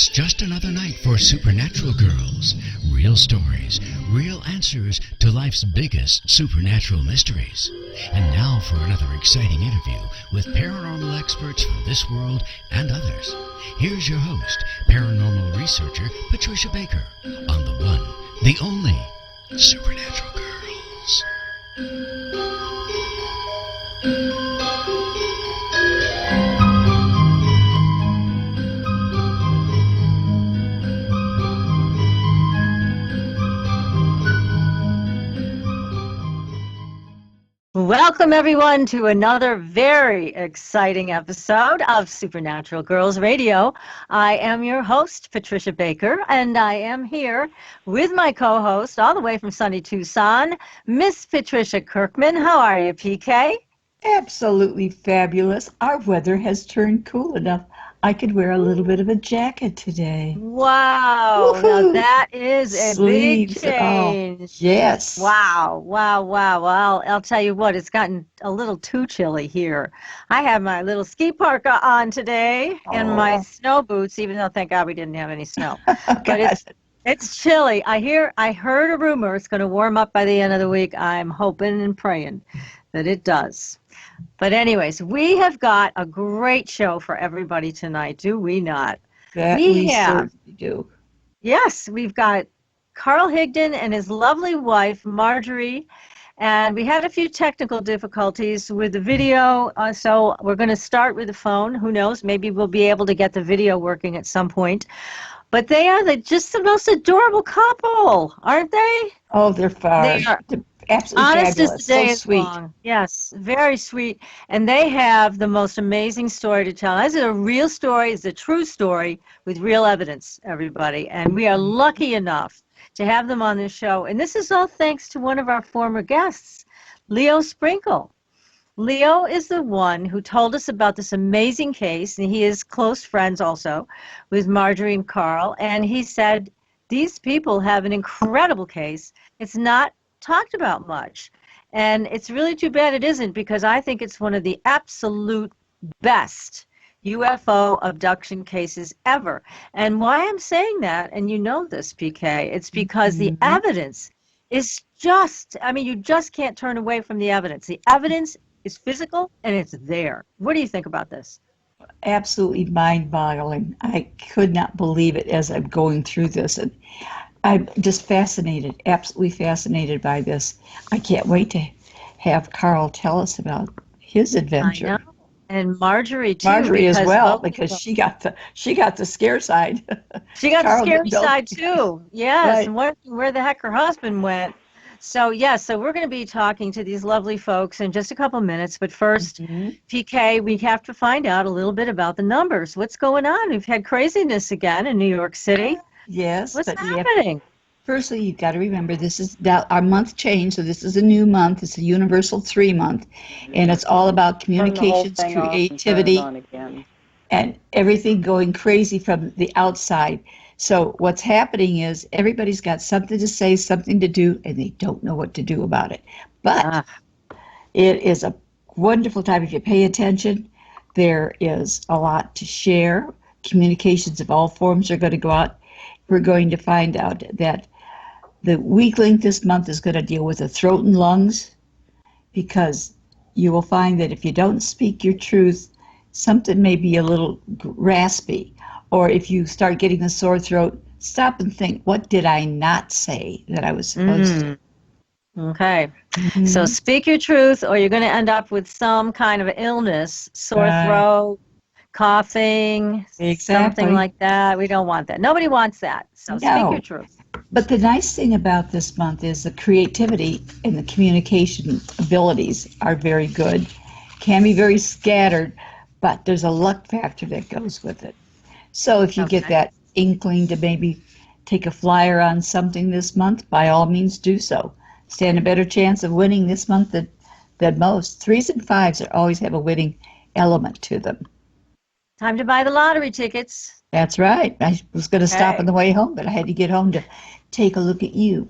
It's just another night for Supernatural Girlz. Real stories, real answers to life's biggest supernatural mysteries. And now for another exciting interview with paranormal experts from this world and others. Here's your host, paranormal researcher Patricia Baker, on the one, the only Supernatural Girlz. Welcome, everyone, to another very exciting episode of Supernatural Girlz Radio. I am your host, Patricia Baker, and I am here with my co-host all the way from sunny Tucson, Miss Patricia Kirkman. How are you, PK? Absolutely fabulous. Our weather has turned cool enough. I could wear a little bit of a jacket today. Wow. Woo-hoo. Now that is a Sleeves big change. Yes. Wow. Well, I'll tell you what, it's gotten a little too chilly here. I have my little ski parka on today and my snow boots, even though thank God we didn't have any snow. But it's chilly. I heard a rumor it's going to warm up by the end of the week. I'm hoping and praying that it does. But anyways, we have got a great show for everybody tonight, do we not? That we certainly do. Yes, we've got Carl Higdon and his lovely wife, Margery, and we had a few technical difficulties with the video, so we're going to start with the phone. Who knows? Maybe we'll be able to get the video working at some point. But they are just the most adorable couple, aren't they? Oh, they're far. They are. Absolutely Honest fabulous. as the day So is sweet. long. Yes, very sweet. And they have the most amazing story to tell. This is a real story. It's a true story with real evidence, everybody. And we are lucky enough to have them on this show. And this is all thanks to one of our former guests, Leo Sprinkle. Leo is the one who told us about this amazing case, and he is close friends also with Margery and Carl. And he said, these people have an incredible case. It's not talked about much, and it's really too bad it isn't, because I think it's one of the absolute best UFO abduction cases ever. And why I'm saying that, and you know this, PK, it's because the evidence is just, you just can't turn away from the evidence. The evidence is physical and it's there. What do you think about this? Absolutely mind-boggling. I could not believe it as I'm going through this, and I'm just fascinated, absolutely fascinated by this. I can't wait to have Carl tell us about his adventure. I know. And Margery too. Margery as well, because she got the scare side. She got Carl the scary didn't. side too. Yes, Right. and where the heck her husband went. So so we're going to be talking to these lovely folks in just a couple minutes. But first, PK, we have to find out a little bit about the numbers. What's going on? We've had craziness again in New York City. Yes. What's but happening? Firstly, you've got to remember this is our month change, so this is a new month. It's a universal 3 month, and it's all about communications, creativity, and everything going crazy from the outside. So what's happening is everybody's got something to say, something to do, and they don't know what to do about it. But it is a wonderful time if you pay attention. There is a lot to share. Communications of all forms are going to go out. We're going to find out that the week link this month is going to deal with the throat and lungs, because you will find that if you don't speak your truth, something may be a little raspy. Or if you start getting a sore throat, stop and think, what did I not say that I was supposed to? Okay. So speak your truth, or you're going to end up with some kind of illness, sore throat, coughing, something like that. We don't want that. Nobody wants that. So speak your truth. But the nice thing about this month is the creativity and the communication abilities are very good. Can be very scattered, but there's a luck factor that goes with it. So if you get that inkling to maybe take a flyer on something this month, by all means do so. Stand a better chance of winning this month than most. 3s and 5s always have a winning element to them. Time to buy the lottery tickets. That's right. I was going to stop on the way home, but I had to get home to take a look at you.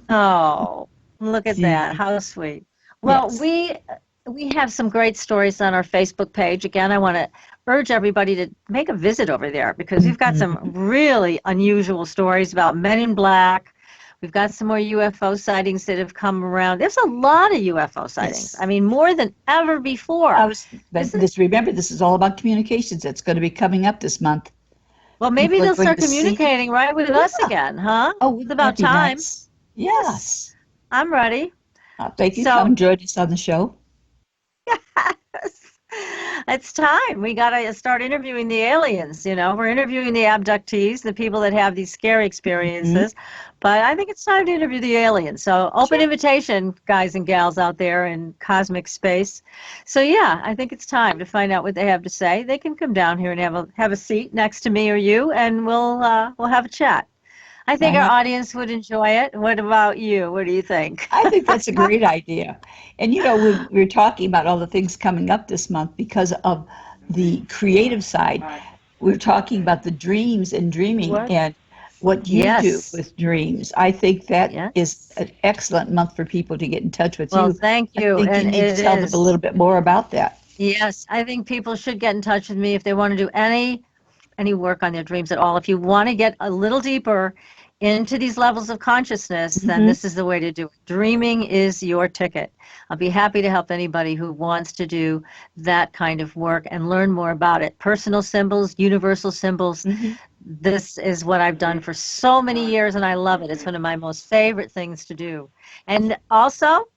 Oh, look at that. How sweet. Well, we have some great stories on our Facebook page. Again, I want to urge everybody to make a visit over there because we've got some really unusual stories about men in black. We've got some more UFO sightings that have come around. There's a lot of UFO sightings. Yes. I mean, more than ever before. Remember, this is all about communications. It's going to be coming up this month. Well, maybe they'll start communicating right with us again, huh? Oh, it's about time. Nice? Yes. I'm ready. Thank you. Come join us on the show. Yes. It's time. We got to start interviewing the aliens, We're interviewing the abductees, the people that have these scary experiences. But I think it's time to interview the aliens. So open invitation, guys and gals out there in cosmic space. So, yeah, I think it's time to find out what they have to say. They can come down here and have a seat next to me or you, and we'll have a chat. I think our audience would enjoy it. What about you? What do you think? I think that's a great idea. And, we're talking about all the things coming up this month because of the creative side. We're talking about the dreams and dreaming and what you do with dreams. I think that is an excellent month for people to get in touch with you. Well, thank you. I think you need to tell them a little bit more about that. Yes, I think people should get in touch with me if they want to do any work on their dreams at all. If you want to get a little deeper into these levels of consciousness, then this is the way to do it. Dreaming is your ticket. I'll be happy to help anybody who wants to do that kind of work and learn more about it. Personal symbols, universal symbols. This is what I've done for so many years, and I love it. It's one of my most favorite things to do. And also,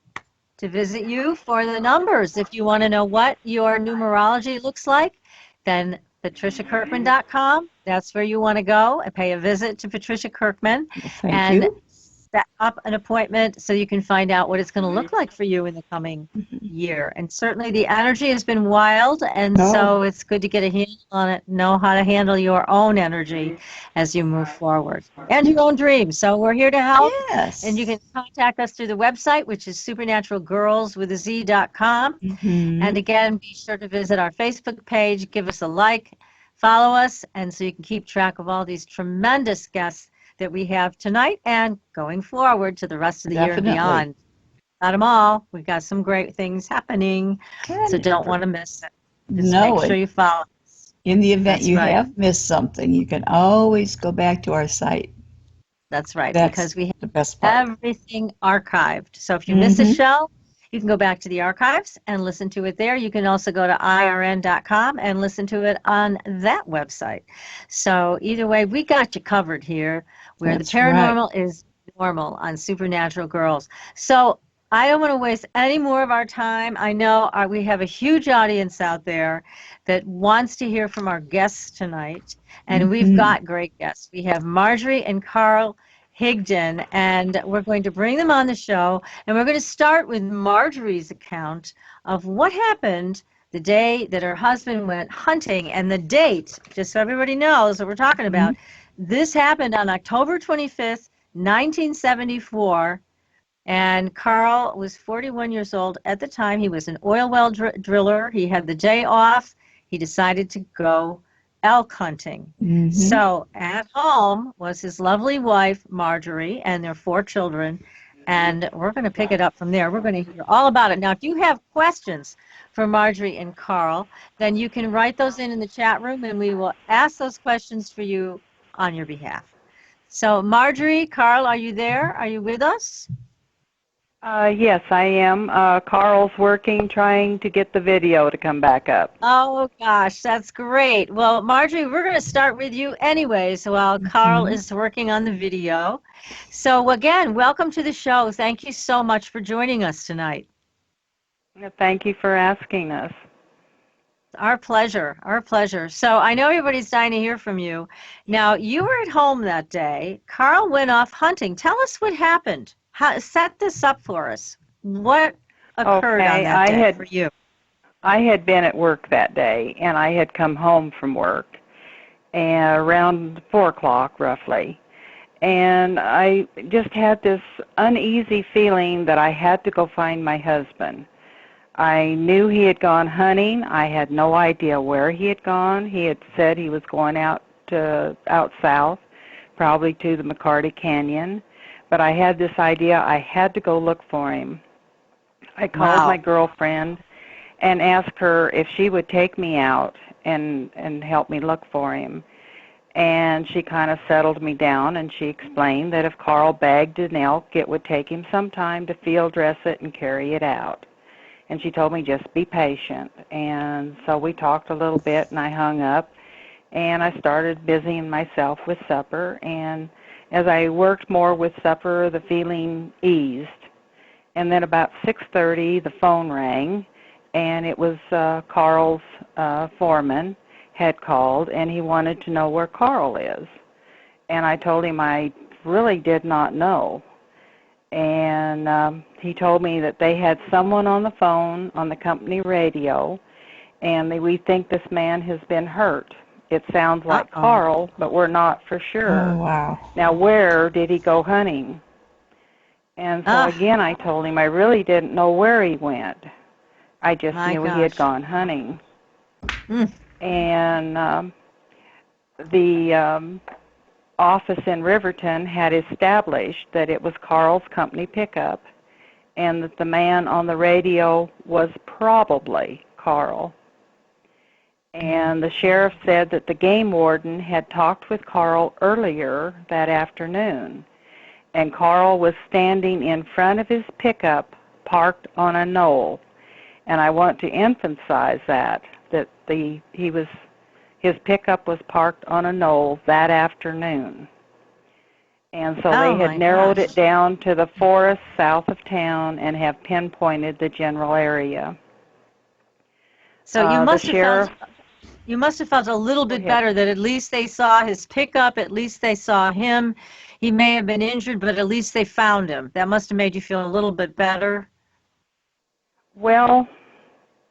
to visit you for the numbers. If you want to know what your numerology looks like, then patriciakirkman.com. That's where you want to go and pay a visit to Patricia Kirkman and set up an appointment so you can find out what it's going to look like for you in the coming year. And certainly the energy has been wild, and so it's good to get a handle on it, know how to handle your own energy as you move forward and your own dreams. So we're here to help. Yes. And you can contact us through the website, which is supernaturalgirlz.com. And again, be sure to visit our Facebook page, give us a like, follow us, and so you can keep track of all these tremendous guests that we have tonight and going forward to the rest of the year and beyond. Not them all. We've got some great things happening, so don't want to miss it. Just make sure you follow us. In the event you have missed something, you can always go back to our site. That's right, because we have the best part. Everything archived. So if you miss a show, you can go back to the archives and listen to it there. You can also go to irn.com and listen to it on that website. So either way, we got you covered here, where the paranormal is normal on Supernatural Girlz. So I don't want to waste any more of our time. I know we have a huge audience out there that wants to hear from our guests tonight, and we've got great guests. We have Margery and Carl Higdon, and we're going to bring them on the show, and we're going to start with Margery's account of what happened the day that her husband went hunting, and the date, just so everybody knows what we're talking about. This happened on October 25th, 1974, and Carl was 41 years old at the time. He was an oil well driller. He had the day off. He decided to go elk hunting. So at home was his lovely wife, Margery, and their 4 children, and we're going to pick it up from there. We're going to hear all about it. Now, if you have questions for Margery and Carl, then you can write those in the chat room, and we will ask those questions for you on your behalf. So, Margery, Carl, are you there? Are you with us? Yes, I am. Carl's working, trying to get the video to come back up. Oh, gosh, that's great. Well, Margery, we're going to start with you anyways while Carl is working on the video. So, again, welcome to the show. Thank you so much for joining us tonight. Thank you for asking us. Our pleasure. Our pleasure. So I know everybody's dying to hear from you. Now, you were at home that day. Carl went off hunting. Tell us what happened. Set this up for us. What occurred on that day for you? I had been at work that day, and I had come home from work around 4 o'clock roughly. And I just had this uneasy feeling that I had to go find my husband. I knew he had gone hunting. I had no idea where he had gone. He had said he was going out south, probably to the McCarty Canyon. But I had this idea I had to go look for him. I called my girlfriend and asked her if she would take me out and help me look for him. And she kind of settled me down, and she explained that if Carl bagged an elk, it would take him some time to field dress it and carry it out. And she told me just be patient. And so we talked a little bit, and I hung up, and I started busying myself with supper. And as I worked more with supper, the feeling eased. And then about 6:30, the phone rang, and it was Carl's foreman had called, and he wanted to know where Carl is. And I told him I really did not know. And he told me that they had someone on the phone on the company radio, and we think this man has been hurt. It sounds like Carl, but we're not for sure. Oh, wow. Now, where did he go hunting? And so again, I told him I really didn't know where he went. I just knew he had gone hunting. And the office in Riverton had established that it was Carl's company pickup, and that the man on the radio was probably Carl. And the sheriff said that the game warden had talked with Carl earlier that afternoon, and Carl was standing in front of his pickup parked on a knoll. And I want to emphasize that his pickup was parked on a knoll that afternoon. And so they had narrowed it down to the forest south of town and have pinpointed the general area. So you must have felt a little bit better that at least they saw his pickup, at least they saw him. He may have been injured, but at least they found him. That must have made you feel a little bit better. Well,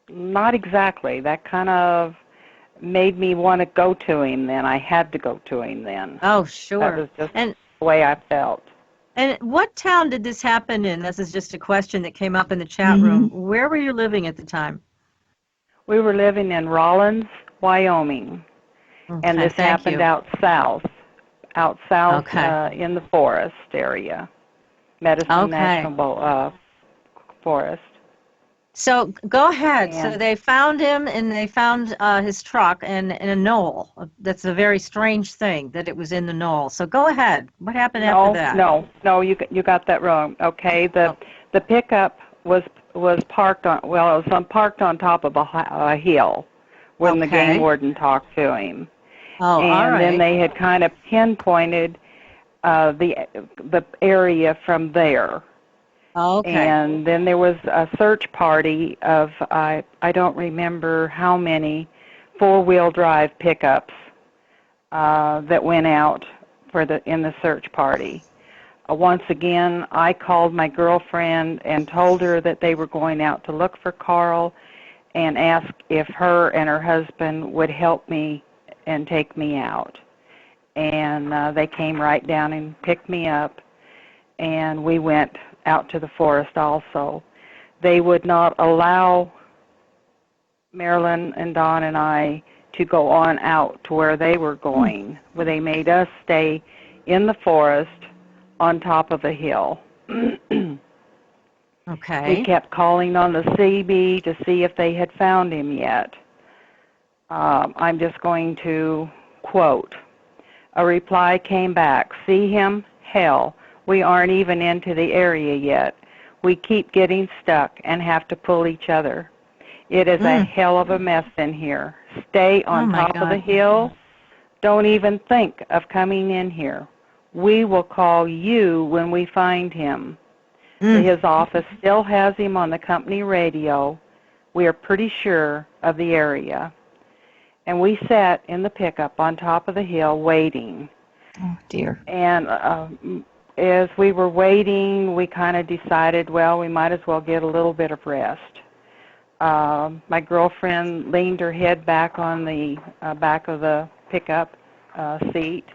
not exactly. That kind of made me want to go to him then. I had to go to him then. Oh, sure. That was just the way I felt. And what town did this happen in? This is just a question that came up in the chat room. Where were you living at the time? We were living in Rollins, Wyoming. Okay, and this happened out south in the forest area, Medicine National Forest. So go ahead. So they found him, and they found his truck in a knoll. That's a very strange thing that it was in the knoll. So go ahead. What happened after that? No, you got that wrong. Okay, the pickup was parked on. Well, it was parked on top of a hill when the game warden talked to him. Oh, and all right. then they had kind of pinpointed the area from there. Okay. And then there was a search party of, I don't remember how many, four-wheel drive pickups that went out in the search party. Once again, I called my girlfriend and told her that they were going out to look for Carl, and asked if her and her husband would help me and take me out. And they came right down and picked me up, and we went out to the forest also. They would not allow Marilyn and Don and I to go on out to where they were going, where they made us stay in the forest on top of a hill. Okay. We kept calling on the CB to see if they had found him yet. I'm just going to quote. A reply came back, "See him? Hell, we aren't even into the area yet. We keep getting stuck and have to pull each other. It is a hell of a mess in here. Stay on top of the hill. Don't even think of coming in here. We will call you when we find him." His office still has him on the company radio. We are pretty sure of the area. And we sat in the pickup on top of the hill waiting. Oh, dear. And as we were waiting, we kind of decided, well, we might as well get a little bit of rest. My girlfriend leaned her head back on the back of the pickup seat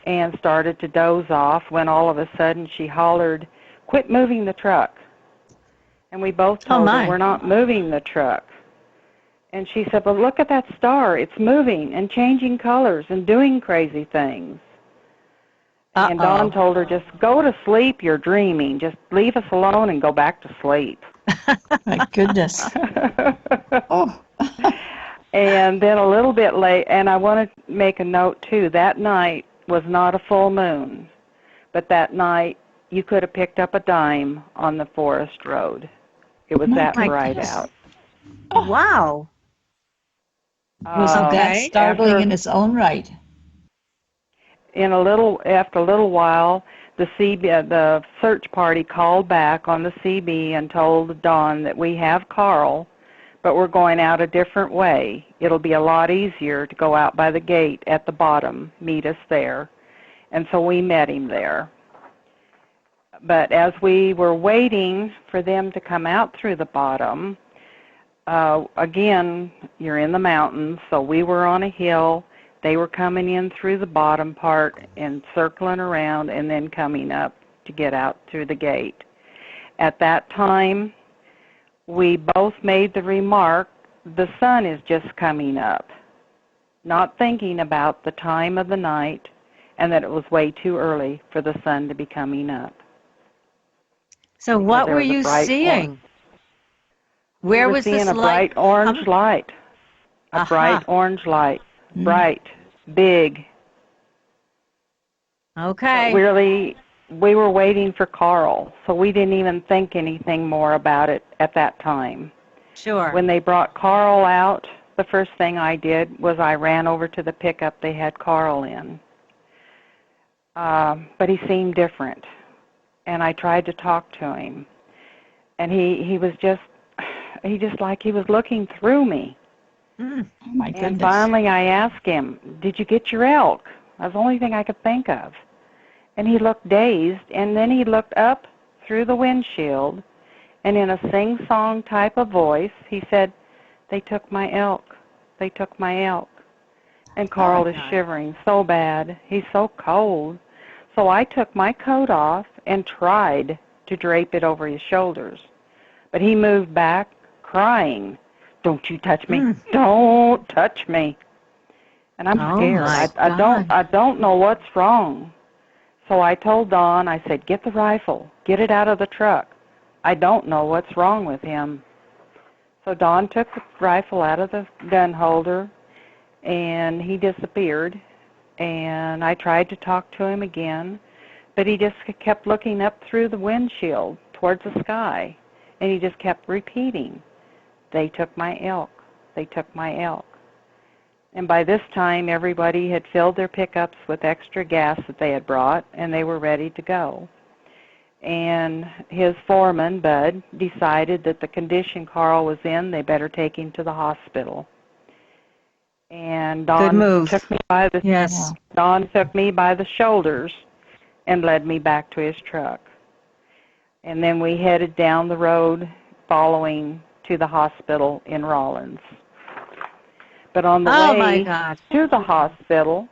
and started to doze off when all of a sudden she hollered, "Quit moving the truck." And we both told her, "We're not moving the truck." And she said, "But look at that star. It's moving and changing colors and doing crazy things." And Dawn told her, "Just go to sleep. You're dreaming. Just leave us alone and go back to sleep." My goodness. Oh. And then a little bit late, and I want to make a note too, that night was not a full moon, but that night you could have picked up a dime on the forest road. It was that bright out. Wow. Wasn't that startling in its own right? After a little while, the search party called back on the CB and told Dawn that we have Carl, but we're going out a different way. It'll be a lot easier to go out by the gate at the bottom, meet us there. And so we met him there. But as we were waiting for them to come out through the bottom, again, you're in the mountains, so we were on a hill. They were coming in through the bottom part and circling around and then coming up to get out through the gate. At that time, we both made the remark, the sun is just coming up, not thinking about the time of the night and that it was way too early for the sun to be coming up. So what were you seeing? Where was this light? We were seeing a bright orange light. A bright orange light. Bright, big. Okay. But really, we were waiting for Carl, so we didn't even think anything more about it at that time. Sure. When they brought Carl out, the first thing I did was I ran over to the pickup they had Carl in. But he seemed different, and I tried to talk to him. And he was just like he was looking through me. Oh, my goodness. And finally I asked him, did you get your elk? That was the only thing I could think of. And he looked dazed, and then he looked up through the windshield, and in a sing-song type of voice, he said, they took my elk. They took my elk. And Carl is shivering so bad. He's so cold. So I took my coat off and tried to drape it over his shoulders. But he moved back, crying, don't you touch me. Don't touch me. And I'm scared. I don't know what's wrong. So I told Dawn, I said, get the rifle. Get it out of the truck. I don't know what's wrong with him. So Dawn took the rifle out of the gun holder, and he disappeared. And I tried to talk to him again, but he just kept looking up through the windshield towards the sky, and he just kept repeating, they took my elk. They took my elk. And by this time, everybody had filled their pickups with extra gas that they had brought, and they were ready to go. And his foreman, Bud, decided that the condition Carl was in, they better take him to the hospital. And Dawn took me by Dawn took me by the shoulders and led me back to his truck. And then we headed down the road following to the hospital in Rawlins. But on the way to the hospital,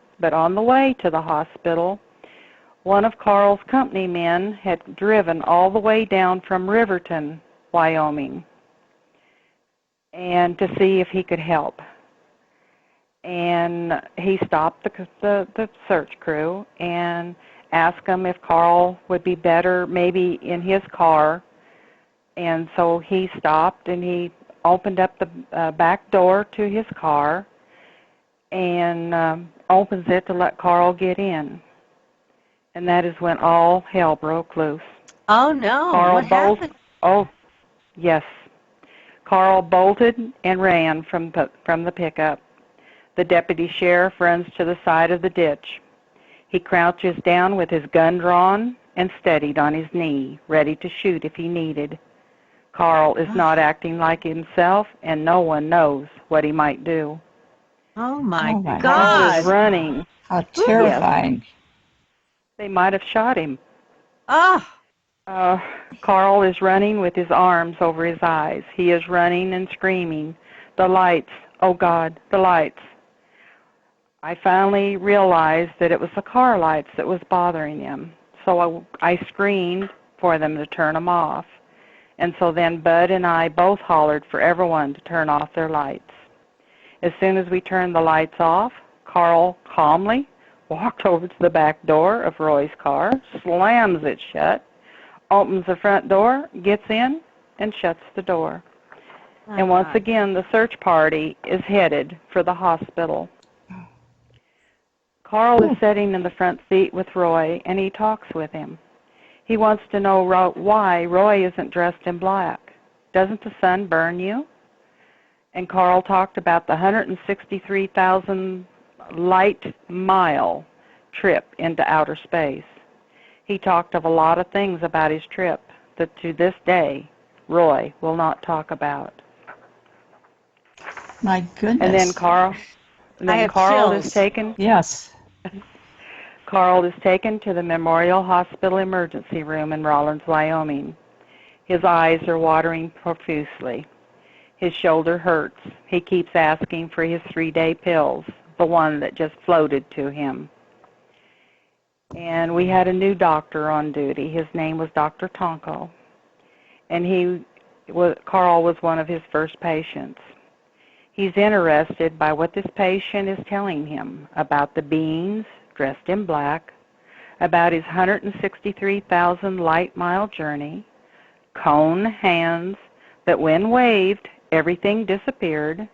one of Carl's company men had driven all the way down from Riverton, Wyoming, and to see if he could help. And he stopped the search crew and asked them if Carl would be better maybe in his car. And so he stopped and he opened up the back door to his car and opens it to let Carl get in. And that is when all hell broke loose. Oh, no. What happened? Oh, yes. Carl bolted and ran from the pickup. The deputy sheriff runs to the side of the ditch. He crouches down with his gun drawn and steadied on his knee, ready to shoot if he needed. Carl is not acting like himself, and no one knows what he might do. Oh, my God. Carl is running. How terrifying. Yes. They might have shot him. Oh. Carl is running with his arms over his eyes. He is running and screaming, the lights, oh, God, the lights. I finally realized that it was the car lights that was bothering him. So I screamed for them to turn them off. And so then Bud and I both hollered for everyone to turn off their lights. As soon as we turned the lights off, Carl calmly walked over to the back door of Roy's car, slams it shut, opens the front door, gets in, and shuts the door. And once again, the search party is headed for the hospital. Carl is sitting in the front seat with Roy, and he talks with him. He wants to know why Roy isn't dressed in black. Doesn't the sun burn you? And Carl talked about the 163,000 light-mile trip into outer space. He talked of a lot of things about his trip that to this day Roy will not talk about. My goodness. And then Carl is taken. Yes. Carl is taken to the Memorial Hospital emergency room in Rawlins, Wyoming. His eyes are watering profusely. His shoulder hurts. He keeps asking for his 3-day pills, the one that just floated to him. And we had a new doctor on duty. His name was Dr. Tonko. And Carl was one of his first patients. He's interested by what this patient is telling him about the beings dressed in black, about his 163,000 light-mile journey, cone hands that when waved, everything disappeared,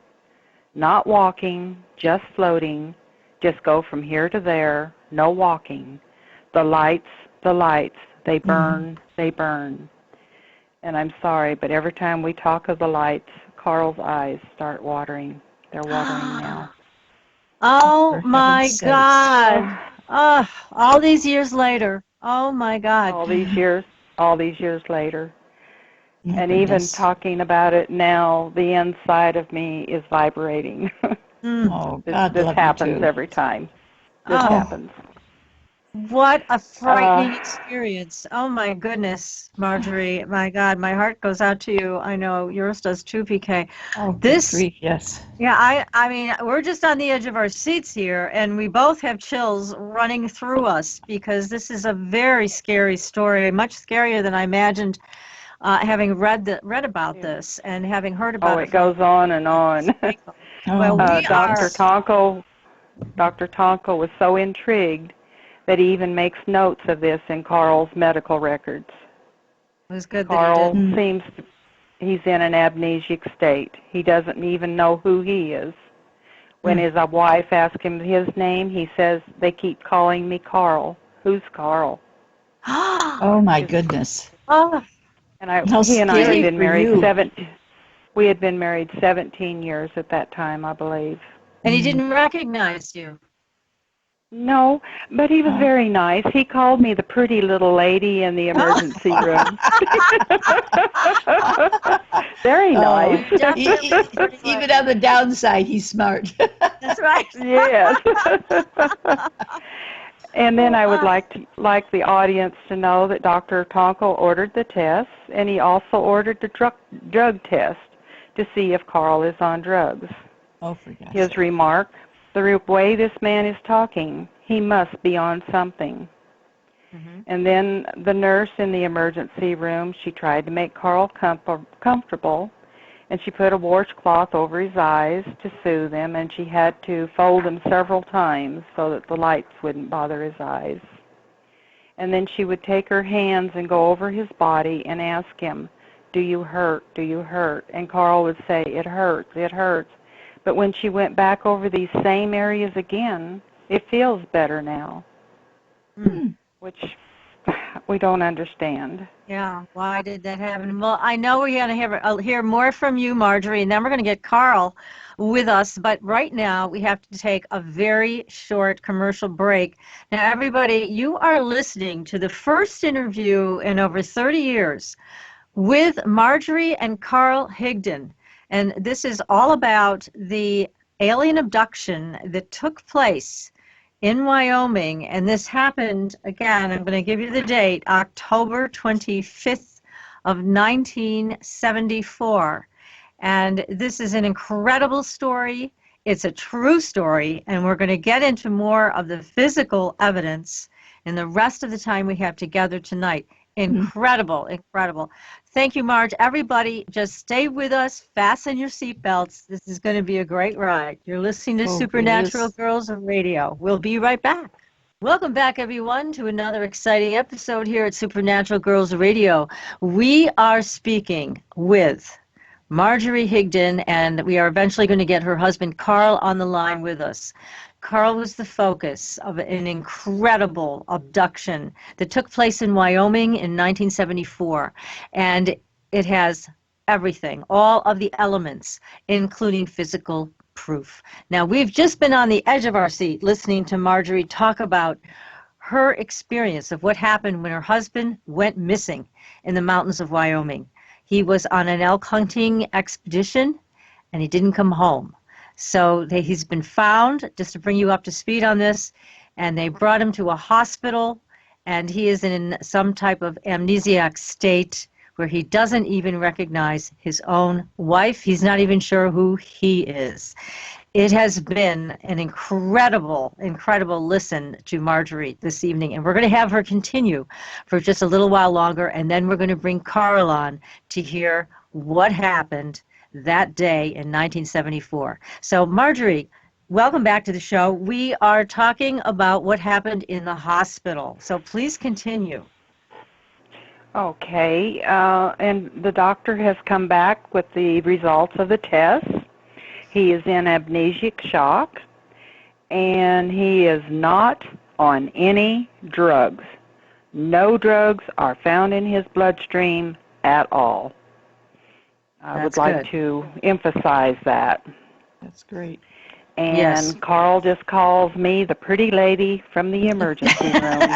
not walking, just floating, just go from here to there, no walking. The lights, they burn, they burn. And I'm sorry, but every time we talk of the lights, Carl's eyes start watering. They're watering now. Oh, my God. All these years later. Oh, my God. All these years later. And even talking about it now, the inside of me is vibrating. Oh, God, this happens every time. This happens. What a frightening experience. Oh, my goodness, Margery. My God, my heart goes out to you. I know yours does too, PK. Oh, yes. Yeah, I mean, we're just on the edge of our seats here, and we both have chills running through us because this is a very scary story, much scarier than I imagined having read about this and having heard about it. Oh, it goes on and on. Well, Dr. Tonko was so intrigued that he even makes notes of this in Carl's medical records. It was good Carl that he did. he's in an amnesic state. He doesn't even know who he is. When his wife asks him his name, he says, they keep calling me Carl. Who's Carl? Oh, my goodness. Oh. And he and I had been married 17 years at that time, I believe. And he didn't recognize you. No, but he was very nice. He called me the pretty little lady in the emergency room. Very nice. Even on the downside, he's smart. That's right. Yes. And then I would like the audience to know that Dr. Tonko ordered the tests, and he also ordered the drug test to see if Carl is on drugs. Oh, for God's His sake. remark, the way this man is talking, he must be on something. Mm-hmm. And then the nurse in the emergency room, she tried to make Carl comfortable, and she put a washcloth over his eyes to soothe him, and she had to fold them several times so that the lights wouldn't bother his eyes. And then she would take her hands and go over his body and ask him, do you hurt? Do you hurt? And Carl would say, it hurts, it hurts. But when she went back over these same areas again, it feels better now, which we don't understand. Yeah, why did that happen? Well, I know we're going to hear more from you, Margery, and then we're going to get Carl with us. But right now, we have to take a very short commercial break. Now, everybody, you are listening to the first interview in over 30 years with Margery and Carl Higdon. And this is all about the alien abduction that took place in Wyoming. And this happened, again, I'm going to give you the date, October 25th of 1974. And this is an incredible story. It's a true story. And we're going to get into more of the physical evidence in the rest of the time we have together tonight. Incredible, incredible. Thank you, Marge. Everybody, just stay with us. Fasten your seatbelts. This is going to be a great ride. You're listening to Supernatural Girlz Radio. We'll be right back. Welcome back, everyone, to another exciting episode here at Supernatural Girlz Radio. We are speaking with Margery Higdon, and we are eventually going to get her husband Carl on the line with us. Carl was the focus of an incredible abduction that took place in Wyoming in 1974, and it has everything, all of the elements, including physical proof. Now, we've just been on the edge of our seat listening to Margery talk about her experience of what happened when her husband went missing in the mountains of Wyoming. He was on an elk hunting expedition, and he didn't come home. So he's been found, just to bring you up to speed on this, and they brought him to a hospital, and he is in some type of amnesiac state where he doesn't even recognize his own wife. He's not even sure who he is. It has been an incredible, incredible listen to Margery this evening, and we're going to have her continue for just a little while longer, and then we're going to bring Carl on to hear what happened that day in 1974. So, Margery, welcome back to the show. We are talking about what happened in the hospital, so please continue. Okay, and the doctor has come back with the results of the test. He is in amnesic shock, and he is not on any drugs. No drugs are found in his bloodstream at all. I would like to emphasize that. That's great. And yes. Carl just calls me the pretty lady from the emergency room.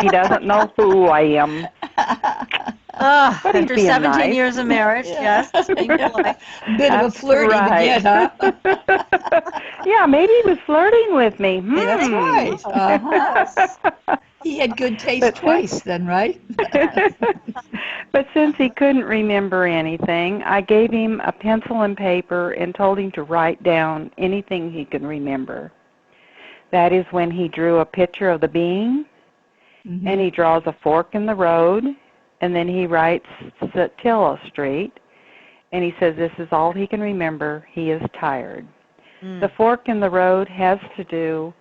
He doesn't know who I am. After 17 nice. years of marriage, yes. Bit of a flirty to get, huh? Yeah, maybe he was flirting with me. That's right. Uh-huh. He had good taste twice then, right? But since he couldn't remember anything, I gave him a pencil and paper and told him to write down anything he could remember. That is when he drew a picture of the being, and he draws a fork in the road, and then he writes Satilla Street, and he says this is all he can remember. He is tired. The fork in the road has to do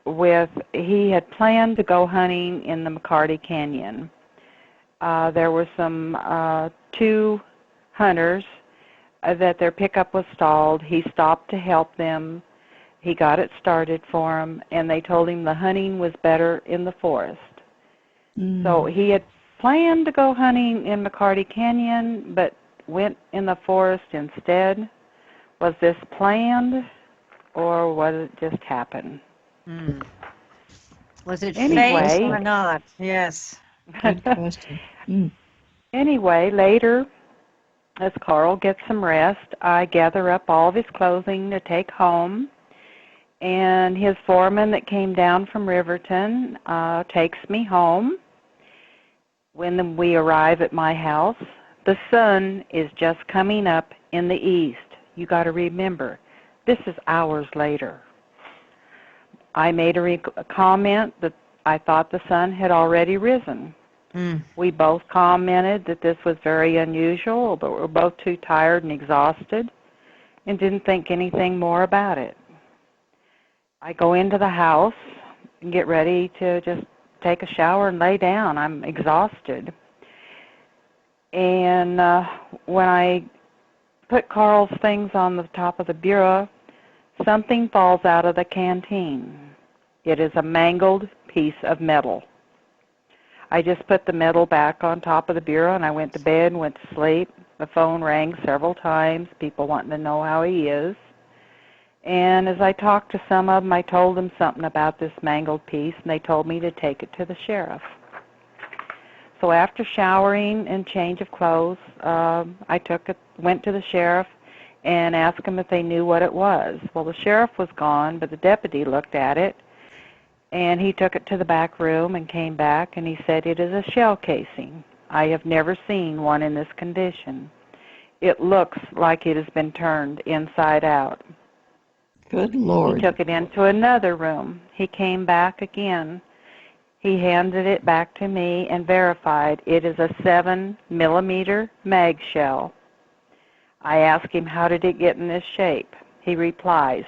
with he had planned to go hunting in the McCarty Canyon. There were some two hunters that their pickup was stalled. He stopped to help them. He got it started for them, and they told him the hunting was better in the forest. So he had planned to go hunting in McCarty Canyon, but went in the forest instead. Was this planned, or was it just happen? Was it Anyway, fate or not? Yes. Good question. Anyway, later, as Carl gets some rest, I gather up all of his clothing to take home, and his foreman that came down from Riverton takes me home. When we arrive at my house, the sun is just coming up in the east. You got to remember, this is hours later. I made a comment that I thought the sun had already risen. We both commented that this was very unusual, but we were both too tired and exhausted and didn't think anything more about it. I go into the house and get ready to just take a shower and lay down. I'm exhausted. And when I put Carl's things on the top of the bureau, something falls out of the canteen. It is a mangled piece of metal. I just put the metal back on top of the bureau, and I went to bed and went to sleep. The phone rang several times, people wanting to know how he is. And as I talked to some of them, I told them something about this mangled piece, and they told me to take it to the sheriff. So after showering and change of clothes, I went to the sheriff and asked them if they knew what it was. Well, the sheriff was gone, but the deputy looked at it, and he took it to the back room and came back, and he said, it is a shell casing. I have never seen one in this condition. It looks like it has been turned inside out. Good Lord. He took it into another room. He came back again. He handed it back to me and verified it is a 7mm mag shell. I asked him, how did it get in this shape? He replies,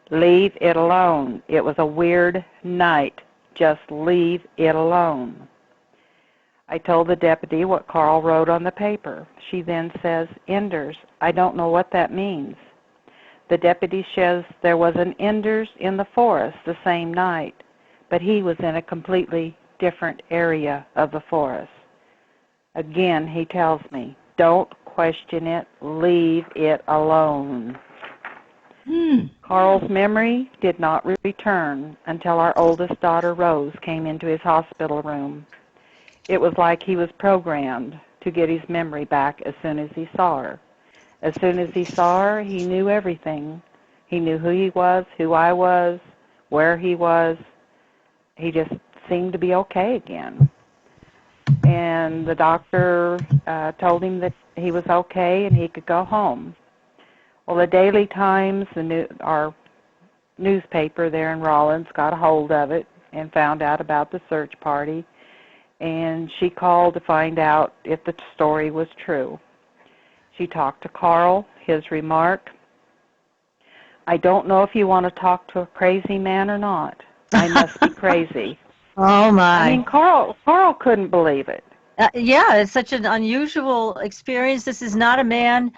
leave it alone. It was a weird night. Just leave it alone. I told the deputy what Carl wrote on the paper. She then says, Enders. I don't know what that means. The deputy says there was an Enders in the forest the same night, but he was in a completely different area of the forest. Again, he tells me, don't question it, leave it alone. Carl's memory did not return until our oldest daughter, Rose, came into his hospital room. It was like he was programmed to get his memory back as soon as he saw her. As soon as he saw her, he knew everything. He knew who he was, who I was, where he was. He just seemed to be okay again. And the doctor told him that he was okay and he could go home. Well, the Daily Times, our newspaper there in Rawlins, got a hold of it and found out about the search party. And she called to find out if the story was true. She talked to Carl. His remark, I don't know if you want to talk to a crazy man or not. I must be crazy. Oh, my. I mean, Carl couldn't believe it. Yeah, it's such an unusual experience. This is not a man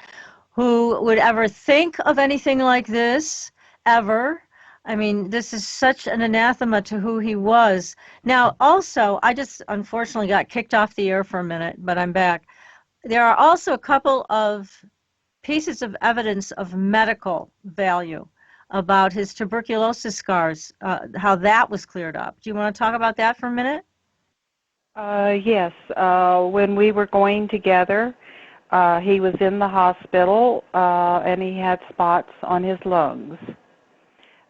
who would ever think of anything like this, ever. I mean, this is such an anathema to who he was. Now, also, I just unfortunately got kicked off the air for a minute, but I'm back. There are also a couple of pieces of evidence of medical value about his tuberculosis scars, how that was cleared up. Do you want to talk about that for a minute? Yes. When we were going together, he was in the hospital, and he had spots on his lungs.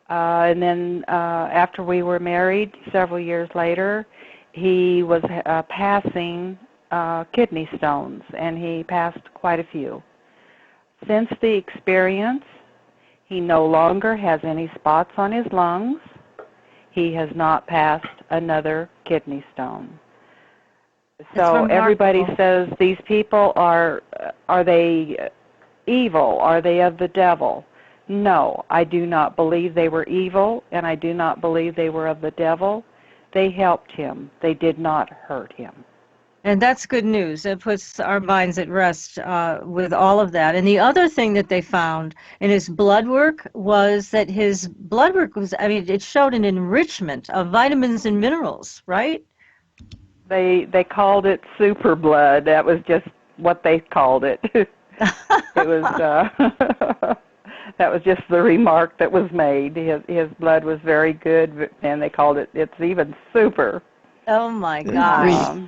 And then after we were married, several years later, he was passing kidney stones, and he passed quite a few. Since the experience, he no longer has any spots on his lungs. He has not passed another kidney stone. So everybody says these people are they evil? Are they of the devil? No, I do not believe they were evil, and I do not believe they were of the devil. They helped him. They did not hurt him. And that's good news. It puts our minds at rest with all of that. And the other thing that they found in his blood work was that his blood work was, I mean, it showed an enrichment of vitamins and minerals, right? They called it super blood. That was just what they called it. It was that was just the remark that was made. His blood was very good, and they called it. It's even super. Oh my gosh!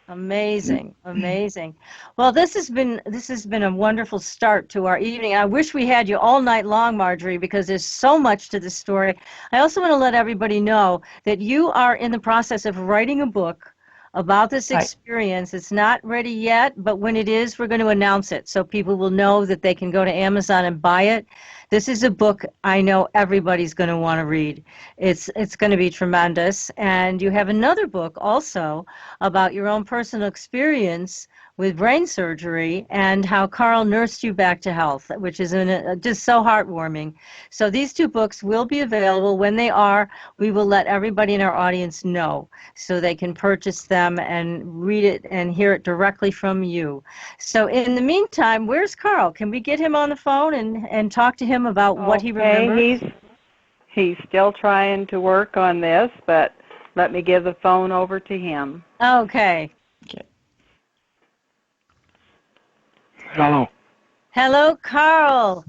Amazing, amazing. Well, this has been a wonderful start to our evening. I wish we had you all night long, Margery, because there's so much to this story. I also want to let everybody know that you are in the process of writing a book about this experience. It's not ready yet, but when it is, we're going to announce it so people will know that they can go to Amazon and buy it. This is a book I know everybody's going to want to read. It's going to be tremendous. And you have another book also about your own personal experience with brain surgery and how Carl nursed you back to health, which is just so heartwarming. So these two books will be available. When they are, we will let everybody in our audience know so they can purchase them and read it and hear it directly from you. So in the meantime, where's Carl? Can we get him on the phone and talk to him about what he remembers? He's still trying to work on this, but let me give the phone over to him. Okay. Hello. Hello, Carl.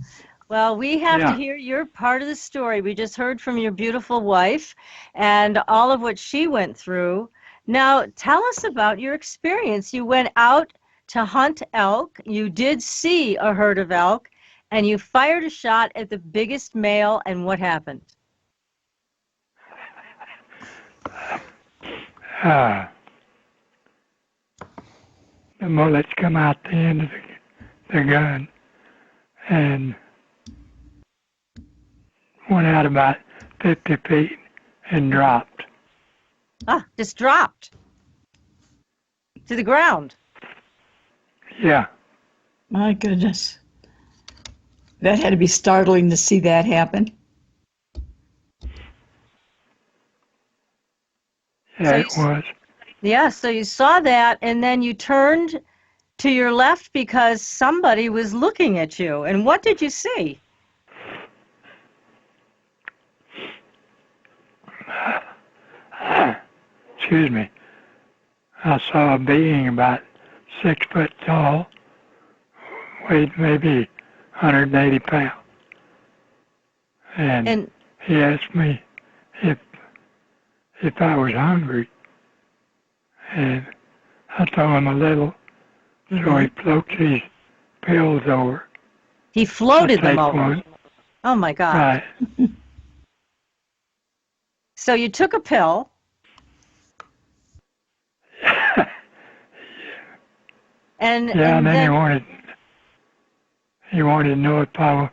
Well, we have to hear your part of the story. We just heard from your beautiful wife and all of what she went through. Now, tell us about your experience. You went out to hunt elk. You did see a herd of elk, and you fired a shot at the biggest male, and what happened? The bullets come out the end of the gun and went out about 50 feet and dropped. Just dropped to the ground. Yeah. My goodness. That had to be startling to see that happen. Yeah, it was. Yeah, so you saw that, and then you turned to your left because somebody was looking at you. And what did you see? Excuse me. I saw a being about 6 foot tall, weighed maybe 180 pounds. And he asked me if I was hungry. And I told him a little. So he floats these pills over. He floated them over. One. Oh, my God. Right. So you took a pill. And then he wanted to know if I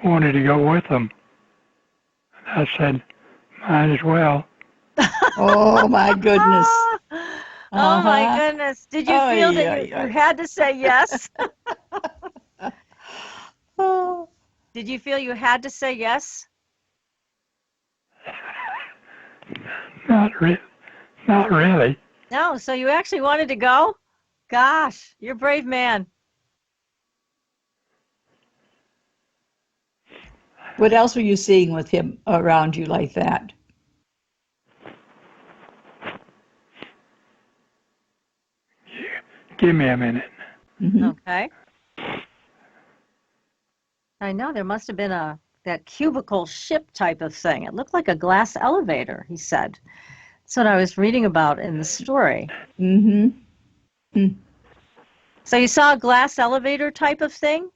wanted to go with him. And I said, might as well. Oh, my goodness. Oh, my goodness. Did you feel that you had to say yes? Did you feel you had to say yes? Not really. No, so you actually wanted to go? Gosh, you're a brave man. What else were you seeing with him around you like that? Give me a minute. Okay. I know there must have been that cubicle ship type of thing. It looked like a glass elevator, he said. That's what I was reading about in the story. So you saw a glass elevator type of thing?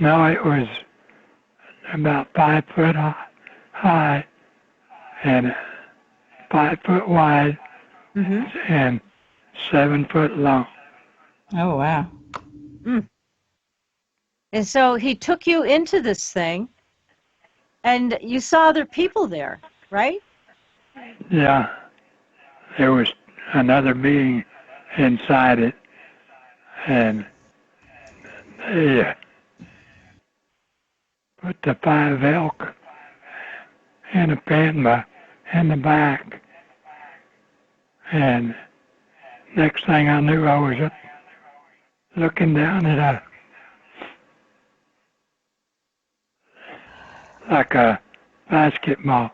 No, it was about 5 foot high and 5 foot wide and 7 foot long. Oh, wow. And so he took you into this thing, and you saw other people there, right? Yeah. There was another being inside it, and they put the 5 elk in a pen in the back. And next thing I knew, I was up looking down at like a basketball.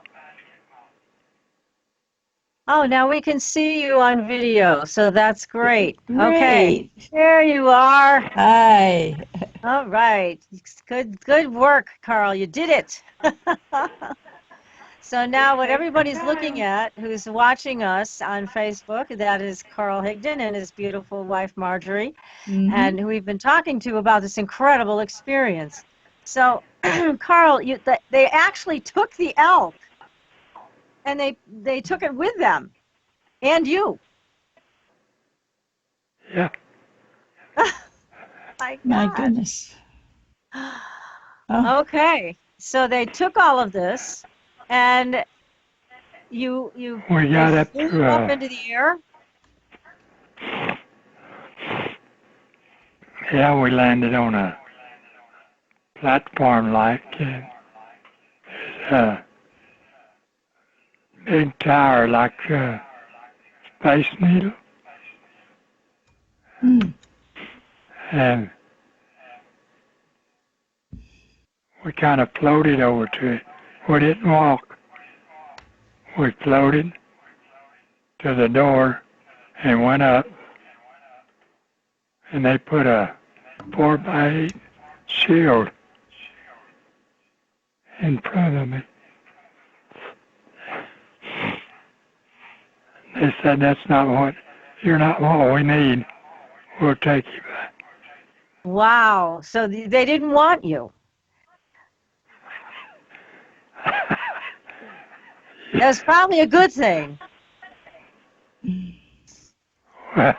Oh, now we can see you on video, so that's great. Great. Okay, there you are. Hi. All right, good work, Carl. You did it. So now what everybody's looking at, who's watching us on Facebook, that is Carl Higdon and his beautiful wife, Margery, and who we've been talking to about this incredible experience. So, Carl, they actually took the elk, and they took it with them, and you. Yeah. My goodness. Okay, so they took all of this, and we got up to up into the air. Yeah, we landed on a platform like there's a big tower like a Space Needle. And we kind of floated over to it. We didn't walk. We floated to the door and went up. And they put a 4x8 shield in front of me. They said, you're not what we need. We'll take you back. Wow, so they didn't want you. That's probably a good thing. Well,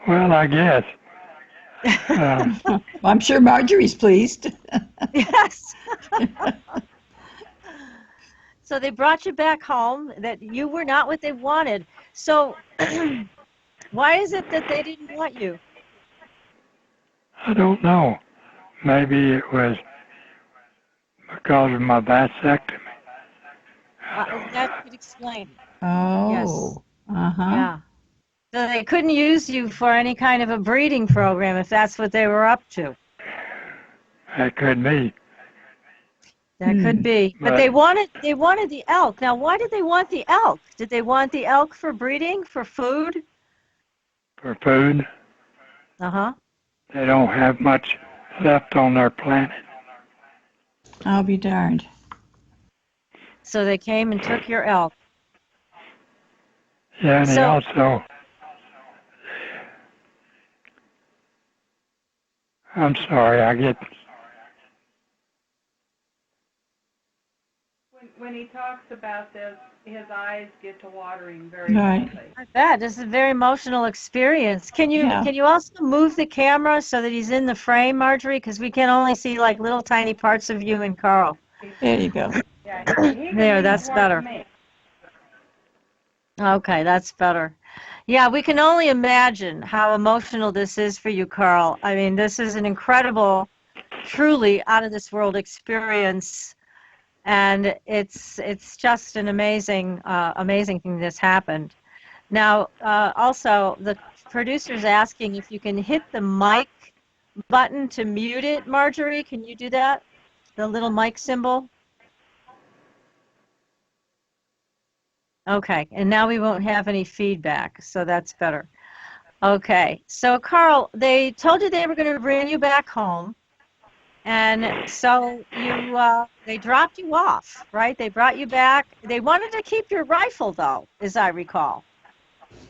I guess. I'm sure Marjorie's pleased. Yes. So they brought you back home, that you were not what they wanted. So why is it that they didn't want you? I don't know. Maybe it was because of my vasectomy. That could explain. Oh. Yes. Uh-huh. Yeah. So they couldn't use you for any kind of a breeding program if that's what they were up to. That could be. That could be. But But they wanted the elk. Now, why did they want the elk? Did they want the elk for breeding, for food? for food, Uh-huh. they don't have much left on their planet. I'll be darned. So they came and took your elk. Yeah, and they So- also, I'm sorry, I get, When he talks about this, his eyes get to watering very Right. quickly. I bet this is a very emotional experience. Can you Yeah. also move the camera so that he's in the frame, Margery? Because we can only see like little tiny parts of you and Carl. There you go. Yeah, he can There, lean that's towards better. me. Okay, that's better. Yeah, we can only imagine how emotional this is for you, Carl. I mean, this is an incredible, truly out of this world experience, and it's just an amazing thing that's happened. Now, also the producer's asking if you can hit the mic button to mute it, Margery. Can you do that? The little mic symbol. Okay, and now we won't have any feedback, so that's better. Okay, so Carl, they told you they were going to bring you back home, and so they dropped you off, right? They brought you back. They wanted to keep your rifle, though, as I recall.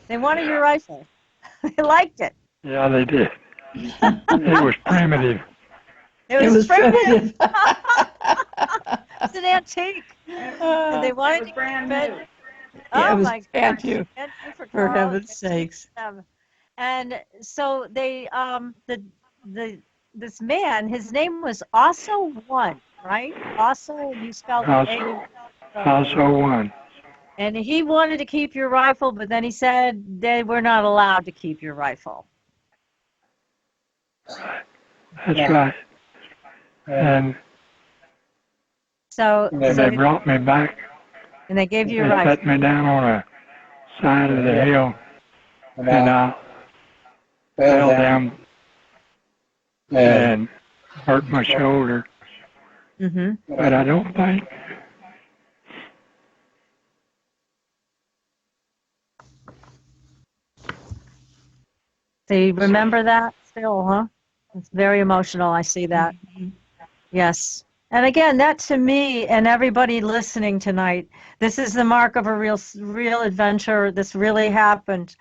They wanted your rifle. They liked it. yeah, they did. It was primitive. It was primitive. primitive. It's an antique. And they wanted It was to brand keep it. new. Yeah, it Oh was my brand gosh. new. Brand new for For Carl. heaven's sakes. And so they this man, his name was Also One, right? Also, you spelled it Also one. And he wanted to keep your rifle, but then he said they were not allowed to keep your rifle. That's right. And So they brought me back. and they gave you They your rifle. set me down on a side of the hill, and I fell down and hurt my shoulder. Mm-hmm. But I don't think, So you remember that still, huh? It's very emotional. I see that. Yes. And again, that to me and everybody listening tonight, this is the mark of a real adventure. This really happened.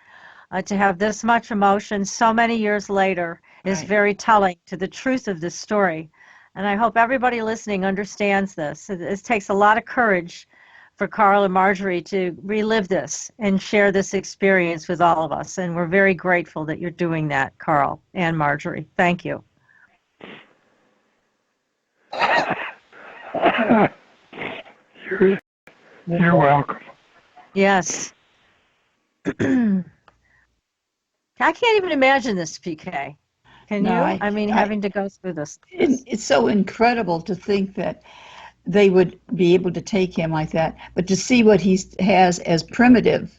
To have this much emotion so many years later is Right. very telling to the truth of this story. And I hope everybody listening understands this. It takes a lot of courage for Carl and Margery to relive this and share this experience with all of us. And we're very grateful that you're doing that, Carl and Margery. Thank you. you're welcome. Yes. I can't even imagine this, PK. Can No, you? I mean, having to go through this. It's so incredible to think that they would be able to take him like that, but to see what he has as primitive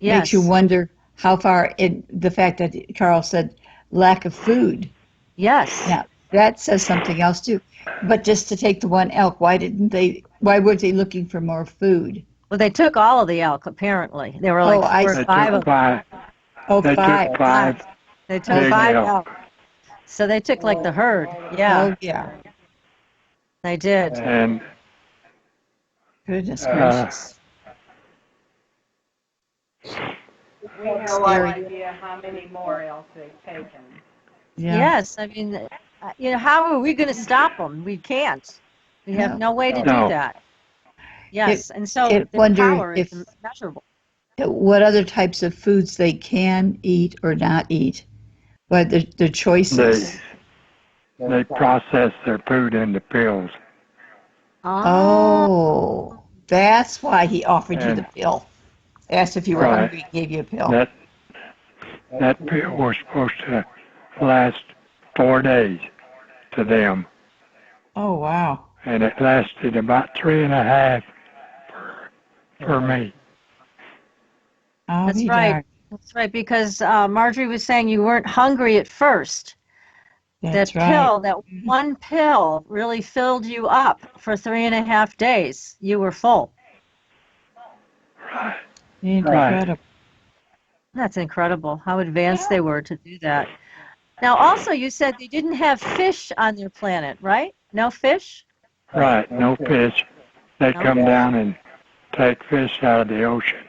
makes you wonder how far in the fact that Carl said lack of food. Yes. Now, that says something else too. But just to take the one elk, why weren't they looking for more food? Well, they took all of the elk, apparently. There were like I four see. or five of them. They five. took five. They took Big five elk. elk. So they took like the herd. Yeah, Oh, yeah. they did. And Goodness gracious. We have no Scary. idea how many more else they've taken. Yeah. Yes, I mean, how are we going to stop them? We can't. We have no way to do No. that. Yes, and so it the wonder power is if- immeasurable. What other types of foods they can eat or not eat? What the choices? they process their food into pills. Oh, that's why he offered you And- the pill. Asked if you were Right. hungry, gave you a pill. That pill was supposed to last 4 days to them, Oh, wow. and it lasted about 3.5 for me. That's right. That's right, because Margery was saying you weren't hungry at first. That's that right. pill, that one pill really filled you up for 3.5 days. You were full. Right. Incredible. Right. That's incredible how advanced they were to do that. Now, also, you said they didn't have fish on their planet, right? No fish? Right. No fish. They come down and take fish out of the ocean.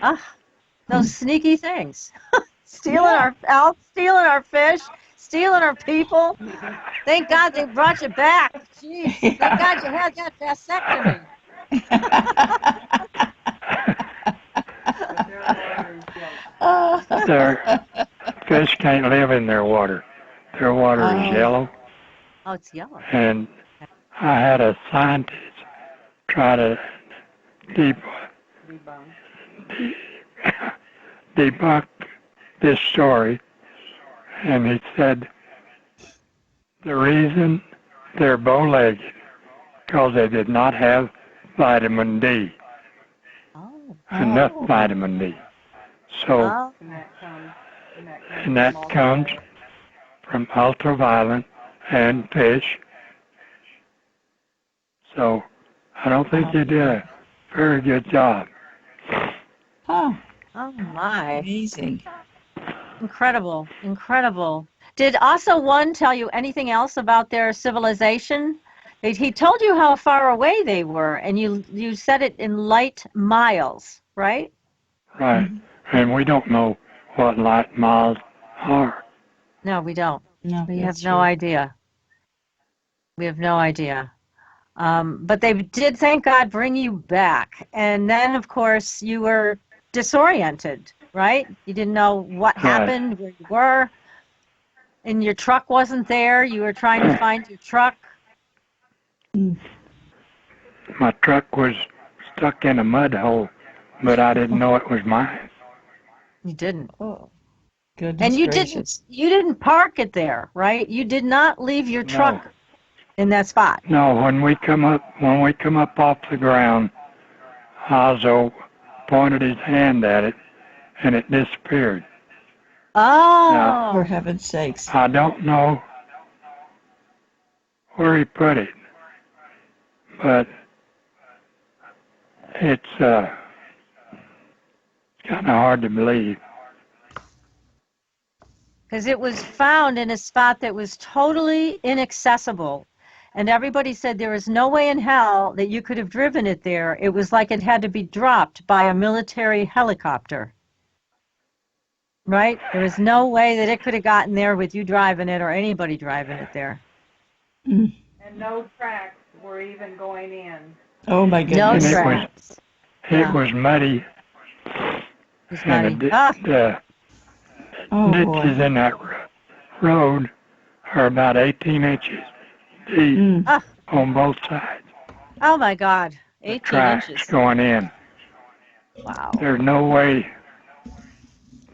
Ah, those sneaky things. Stealing our fish, stealing our people. Thank God they brought you back. Jeez. Thank God you had that vasectomy. Their fish can't live in their water. Their water is yellow. Oh, it's yellow. And I had a scientist try to debunk this story, and he said the reason they're bow-legged because they did not have vitamin D, enough vitamin D. So, and that comes from ultraviolet and fish. So, I don't think they did a very good job. Oh my. Amazing. Incredible. Incredible. Did also one tell you anything else about their civilization? He told you how far away they were, and you said it in light miles, right? Right. And we don't know what light miles are. No, we don't. No, we have no idea. We have no idea. But they did, thank God, bring you back. And then, of course, you were disoriented, right? You didn't know what happened, where you were, and your truck wasn't there. You were trying to find your truck. My truck was stuck in a mud hole, but I didn't know it was mine. You didn't. Oh, goodness and you gracious. didn't park it there, right? You did not leave your truck in that spot. No, when we come up off the ground, Hazo pointed his hand at it, and it disappeared. Oh, now, for heaven's sakes! I don't know where he put it, but it's kind of hard to believe. Because it was found in a spot that was totally inaccessible. And everybody said there was no way in hell that you could have driven it there. It was like it had to be dropped by a military helicopter. Right? There was no way that it could have gotten there with you driving it or anybody driving it there. And no tracks were even going in. Oh, my goodness. No tracks. It was muddy. It was muddy. The ditches in that road are about 18 inches deep on both sides. Oh, my God. 18 tracks inches. Going in. Wow. There's no way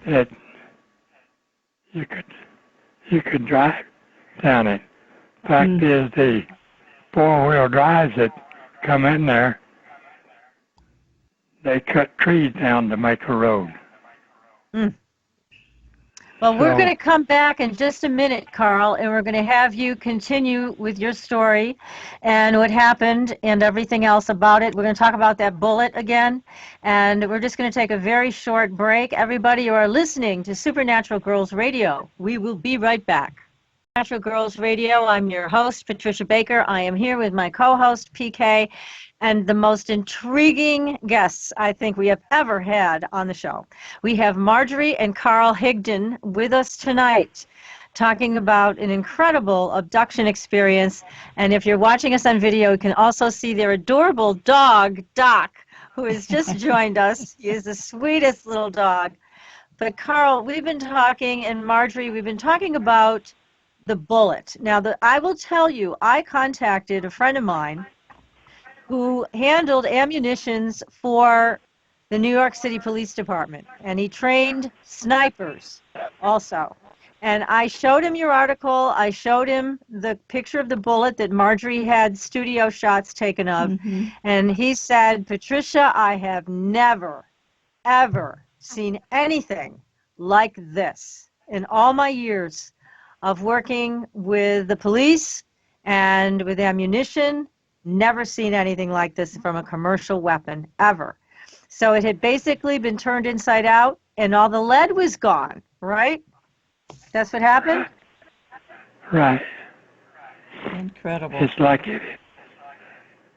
that you could drive down it. Fact is, the four-wheel drives that come in there, they cut trees down to make a road. Well, we're going to come back in just a minute, Carl, and we're going to have you continue with your story and what happened and everything else about it. We're going to talk about that bullet again, and we're just going to take a very short break. Everybody, you are listening to Supernatural Girlz Radio. We will be right back. Supernatural Girlz Radio, I'm your host, Patricia Baker. I am here with my co-host, PK, and the most intriguing guests I think we have ever had on the show. We have Margery and Carl Higdon with us tonight, talking about an incredible abduction experience. And if you're watching us on video, you can also see their adorable dog, Doc, who has just joined us. He is the sweetest little dog. But Carl, we've been talking, and Margery, we've been talking about the bullet. Now, I will tell you, I contacted a friend of mine who handled ammunitions for the New York City Police Department, and he trained snipers also. And I showed him your article. I showed him the picture of the bullet that Margery had studio shots taken of, and he said, Patricia, I have never, ever seen anything like this in all my years of working with the police and with ammunition. Never seen anything like this from a commercial weapon, ever. So it had basically been turned inside out, and all the lead was gone, right? That's what happened? Right. Incredible. It's like it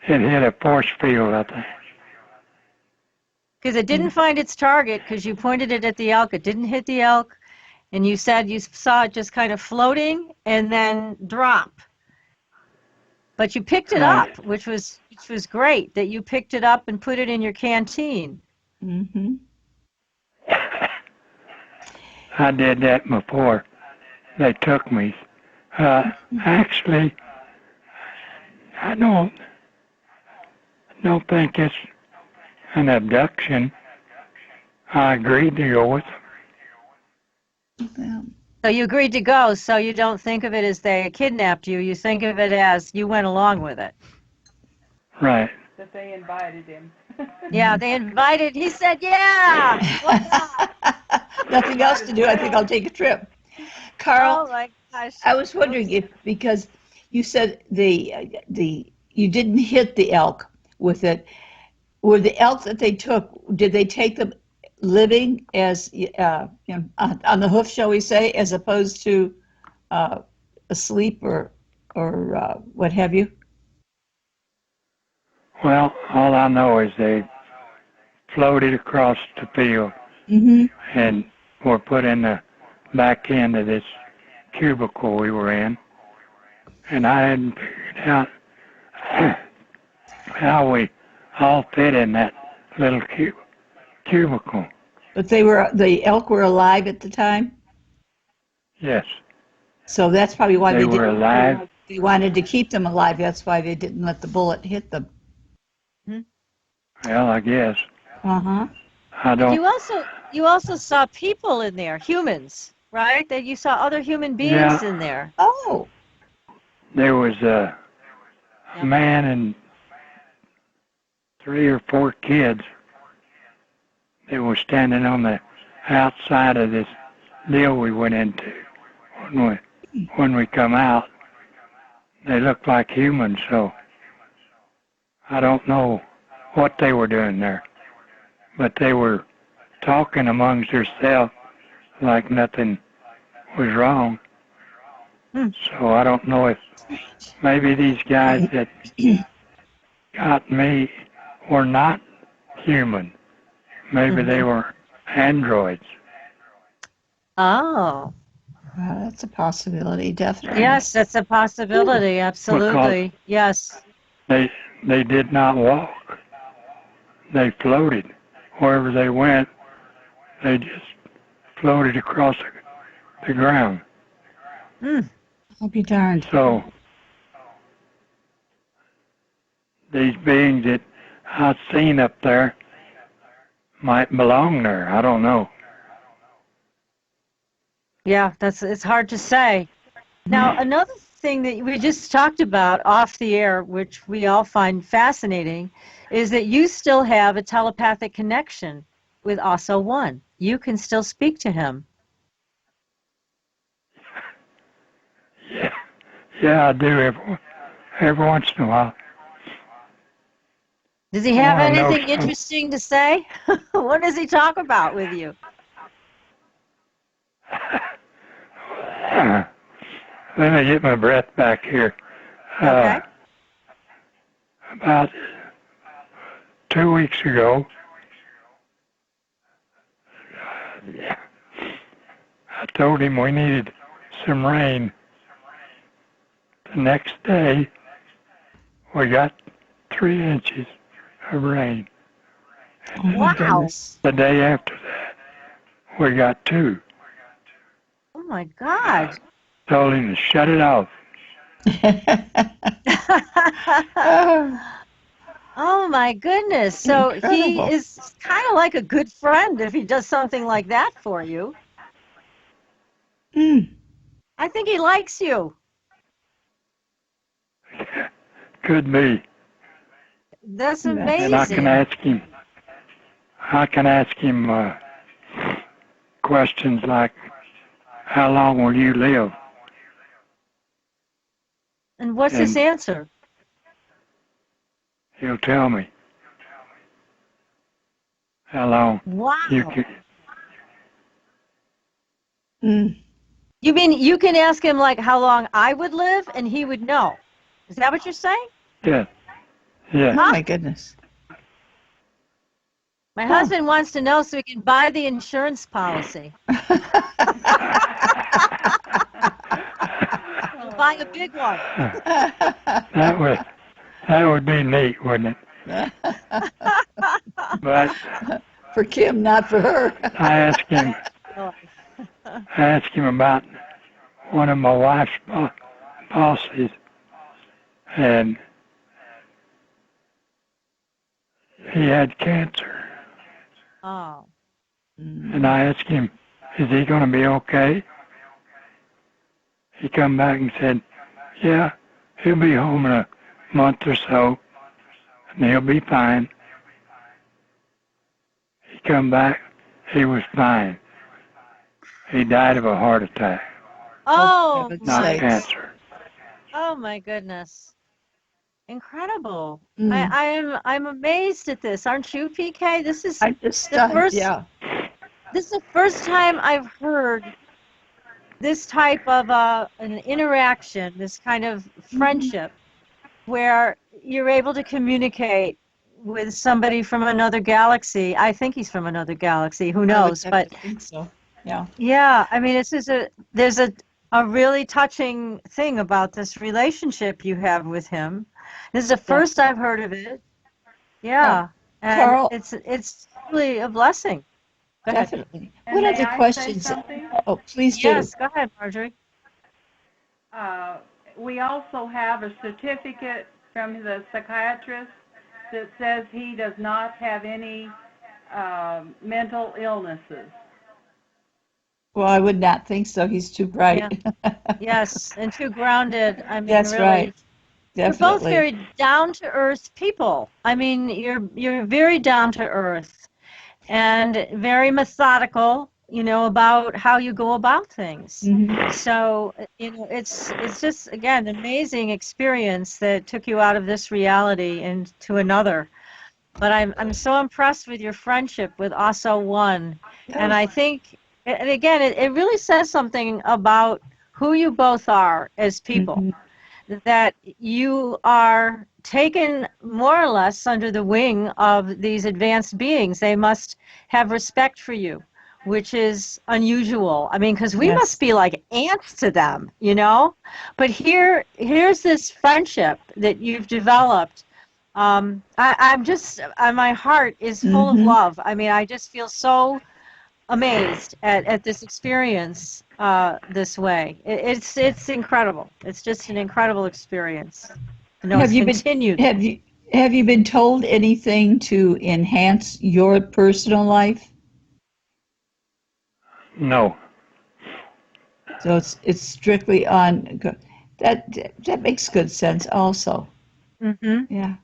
hit a force field, I think. Because it didn't find its target because you pointed it at the elk. It didn't hit the elk. And you said you saw it just kind of floating and then drop. But you picked it Right. up, which was great that you picked it up and put it in your canteen. Mm-hmm. I did that before they took me. Actually, I don't think it's an abduction. I agreed to go with them. Yeah. So you agreed to go, so you don't think of it as they kidnapped you. You think of it as you went along with it. Right. That they invited him. Yeah, they invited. He said, yeah. Why not? Nothing else to do. I think I'll take a trip. Carl, Oh, my gosh. I was wondering if, because you said you didn't hit the elk with it. Were the elk that they took, did they take them living as on the hoof, shall we say, as opposed to asleep or what have you? Well, all I know is they floated across the field Mm-hmm. and were put in the back end of this cubicle we were in. And I hadn't figured out how we all fit in that little cubicle. But the elk were alive at the time, Yes, so that's probably why they were alive. They wanted to keep them alive. That's why they didn't let the bullet hit them. Well, I guess. Uh-huh. I don't. You also saw people in there, humans, right? That you saw other human beings in there. Oh. There was a man and 3 or 4 kids. They were standing on the outside of this deal we went into. When we come out, they looked like humans, so I don't know what they were doing there. But they were talking amongst themselves like nothing was wrong. So I don't know if maybe these guys that got me were not human. Maybe they were androids. Oh. Well, that's a possibility, definitely. Yes, that's a possibility. Absolutely. Yes. They did not walk. They floated. Wherever they went, they just floated across the ground. I'll be darned. So these beings that I've seen up there might belong there. I don't know. Yeah, it's hard to say. Now, another thing that we just talked about off the air, which we all find fascinating, is that you still have a telepathic connection with Also One. You can still speak to him. Yeah, I do every once in a while. Does he have I know anything so. interesting to say? What does he talk about with you? Let me get my breath back here. Okay. About 2 weeks ago, I told him we needed some rain. The next day, we got 3 inches of rain. Wow. Oh, The day after that, we got 2. Oh, my God. Told him to shut it off. Oh, my goodness. So he Incredible. is kind of like a good friend if he does something like that for you. I think he likes you. Could be. That's Yeah. amazing. And I can ask him questions like, how long will you live? And what's his answer? He'll tell me how long you Wow. can. You mean you can ask him like how long I would live and he would know? Is that what you're saying? Yeah. Yeah. Oh my goodness. My husband wants to know so he can buy the insurance policy. We'll buy a big one. That would be neat, wouldn't it? But for Kim, not for her. I asked him about one of my wife's policies, and he had cancer. Oh. And I asked him, is he going to be okay? He come back and said, yeah, he'll be home in a month or so, and he'll be fine. He come back, he was fine. He died of a heart attack. Oh, not my. cancer. Oh my goodness. Incredible. Mm. I'm amazed at this. Aren't you, PK? This is I'm just the stunned, first yeah. This is the first time I've heard this type of an interaction, this kind of friendship, where you're able to communicate with somebody from another galaxy. I think he's from another galaxy. Who knows? I But think so. Yeah. yeah, I mean, there's a really touching thing about this relationship you have with him. This is the first I've heard of it. Yeah, and Carl, it's really a blessing. Go ahead. definitely. What other questions? Oh, please do. Yes, go ahead, Marjorie. We also have a certificate from the psychiatrist that says he does not have any mental illnesses. Well, I would not think so. He's too bright. Yeah. Yes, and too grounded. I mean, That's really. right. You're both Definitely. very down-to-earth people. I mean, you're very down-to-earth and very methodical, about how you go about things. Mhm. So, it's just, again, an amazing experience that took you out of this reality into another. But I'm so impressed with your friendship with Also One. And I think, and again, it really says something about who you both are as people. Mhm. That you are taken more or less under the wing of these advanced beings. They must have respect for you, which is unusual. I mean, because we Yes. must be like ants to them, But here's this friendship that you've developed. I'm just, my heart is full of Mhm. love. I mean, I just feel so amazed at this experience this way. It's incredible. It's just an incredible experience. Have you continued. have you been told anything to enhance your personal life? No. So it's strictly on that makes good sense also. Mm-hmm. Yeah.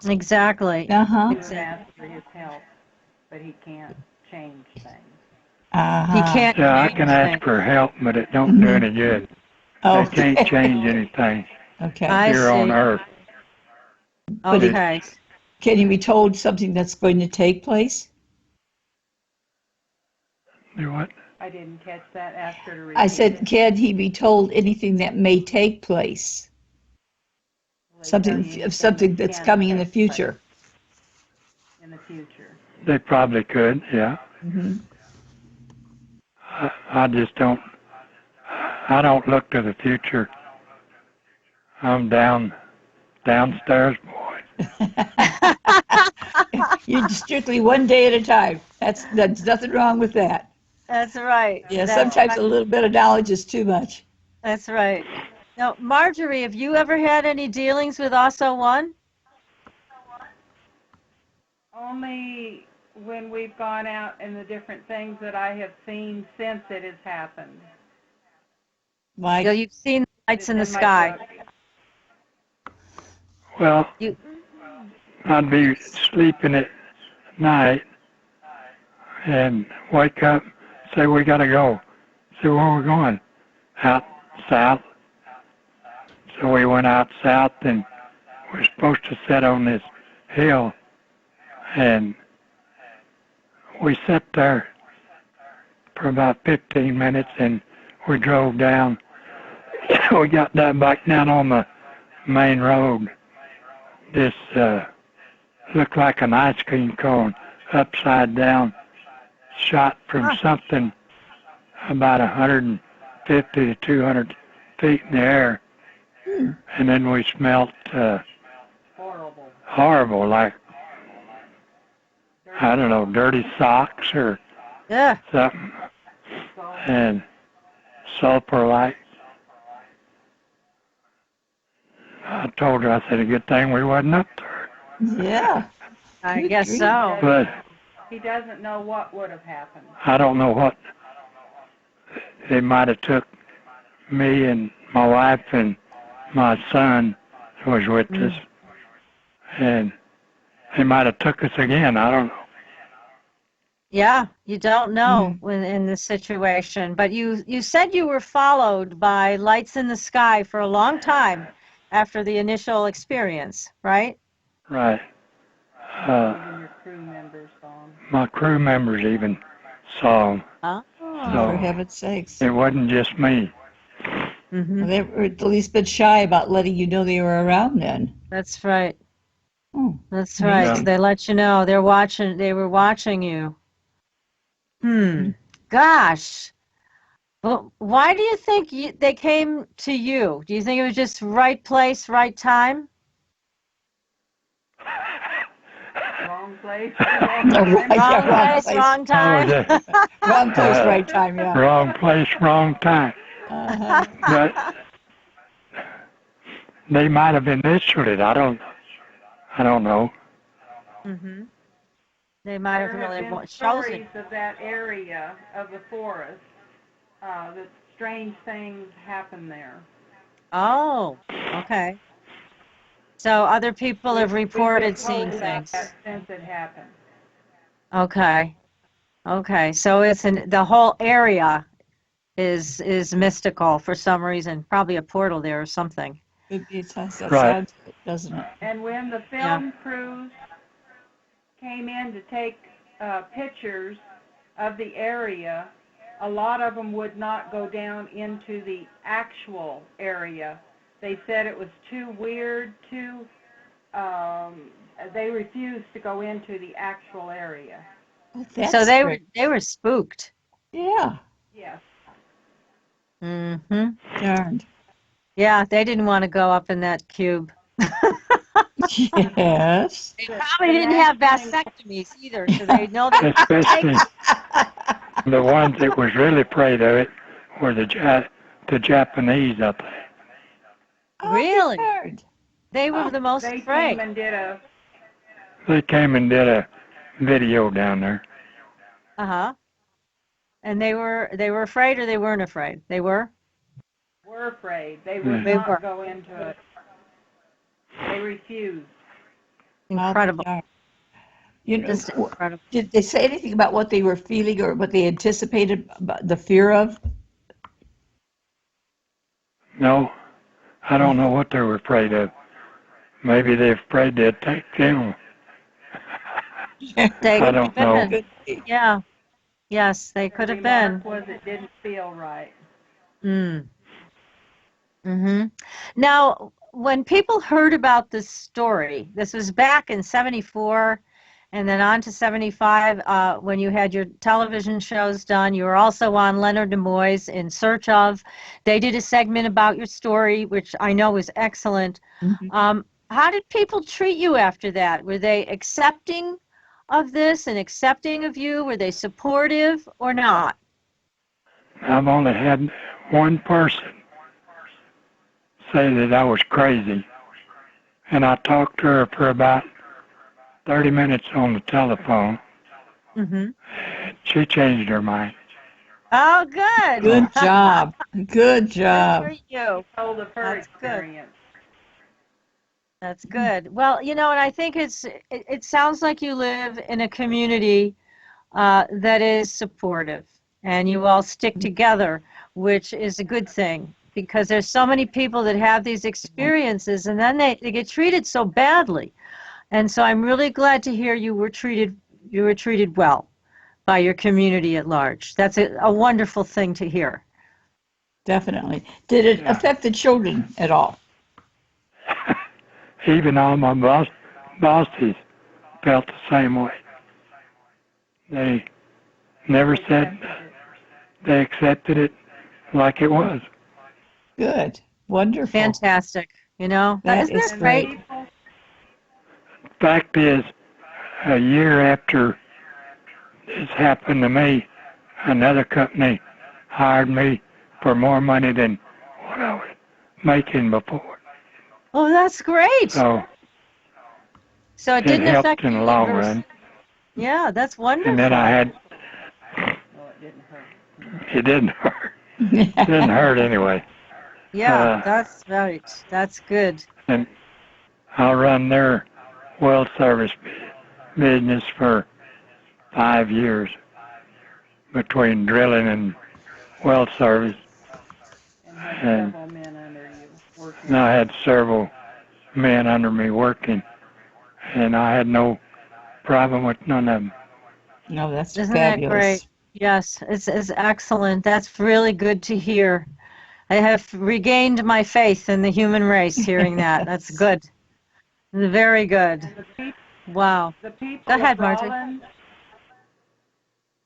Exactly. Uh-huh. He asked for his help, but he can't change things. Uh-huh. He can't. Yeah, I can ask for help, but it don't do Mhm. any good. Oh, They can't change anything okay. I here on see. Earth. But Okay. can you be told something that's going to take place? Do what? I didn't catch that. Ask her to repeat I said, it. can he be told anything that may take place? Will they tell you Something anything that that's can coming in the take place future. in the future. They probably could, yeah. Mm-hmm. I just don't. I don't look to the future. I'm downstairs boy. You're strictly one day at a time. That's nothing wrong with that. That's right. Yeah, That's sometimes right. a little bit of knowledge is too much. That's right. Now, Marjorie, have you ever had any dealings with Also One? Only when we've gone out and the different things that I have seen since it has happened. Like, You've seen the lights in the It's my sky. book. Well, You, I'd be sleeping at night and wake up, Say, we got to go. Say, where are we going? Out south. So we went out south, and we're supposed to sit on this hill, and we sat there for about 15 minutes, and we drove down. We got back down on the main road. This looked like an ice cream cone, upside down, shot from something about 150 to 200 feet in the air. And then we smelt horrible, like, I don't know, dirty socks or something, and sulfur like. I told her, I said, a good thing we wasn't up there. Yeah. I guess so. But he doesn't know what would have happened. I don't know what. They might have took me and my wife and my son who was with us, and they might have took us again. I don't know. Yeah, you don't know when in this situation. But you said you were followed by lights in the sky for a long time after the initial experience, right? Right. Even your crew members saw him. My crew members even saw him. Oh. For heaven's sakes. It wasn't just me. Mm-hmm. Well, they were at least a bit shy about letting you know they were around then. That's right. Oh, That's right. Yeah. So they let you know they were watching you. Gosh. Well, why do you think they came to you? Do you think it was just right place, right time? Wrong place. Wrong time. Wrong place, right time, yeah. Wrong place, wrong time. Uh-huh. But they might have initialed it. I don't know. Mm-hmm. They might have There have really been chosen. stories of that area of the forest that strange things happen there. Oh, okay. So other people have reported seeing things. Since it happened. Okay. Okay. So the whole area is mystical for some reason. Probably a portal there or something. It sounds, Right. doesn't it? And when the film crews came in to take pictures of the area, a lot of them would not go down into the actual area. They said it was too weird, they refused to go into the actual area. Oh, that's So they great. were spooked. Yeah. Yes. Mm-hmm. Darned. Yeah, they didn't want to go up in that cube. Yes. They probably didn't have vasectomies either, so they know they Especially the ones that was really afraid of it were the Japanese up there. Really? Darned. They were the most They afraid. came and did a They came and did a video down there. Uh-huh. And they were afraid or they weren't afraid? They were? were afraid. They would They not were. go into it. They refused. Incredible. You know, Just incredible. did they say anything about what they were feeling or what they anticipated, about the fear of? No, I don't know what they were afraid of. Maybe they're afraid they'd take them. They I don't know. could have been. Yeah. Yes, they could have Their been. remark was it didn't feel right. Mm-hmm. Now, when people heard about this story, this was back in 74 and then on to 75 when you had your television shows done. You were also on Leonard Nimoy's In Search Of. They did a segment about your story, which I know was excellent. Mhm. How did people treat you after that? Were they accepting of this and accepting of you? Were they supportive or not? I've only had one person say that I was crazy, and I talked to her for about 30 minutes on the telephone. Mm-hmm. She changed her mind. Oh, good. Good job. Good job. Good for you. Told of her That's good. experience. That's good. Well, you know, and I think it sounds like you live in a community that is supportive. and you all stick together, which is a good thing, because there's so many people that have these experiences and then they get treated so badly. And so I'm really glad to hear you were treated well by your community at large. That's a wonderful thing to hear. Definitely. Did it affect the children at all? Even all my bosses felt the same way. They never said they accepted it like it was. Good. Wonderful. Fantastic. Isn't that great? Fact is, a year after this happened to me, another company hired me for more money than what I was making before. Oh, that's great. So it didn't helped affect in you the long run. Yeah, that's wonderful. And then I had. It didn't hurt. It didn't hurt anyway. Yeah, that's right. That's good. And I'll run their well service business for 5 years between drilling and well service. And I had several men under me working, and I had no problem with none of them. No, that's Isn't fabulous. that great? Yes, it's excellent. That's really good to hear. I have regained my faith in the human race hearing that. That's good. Very good. Wow. Go ahead, Margie.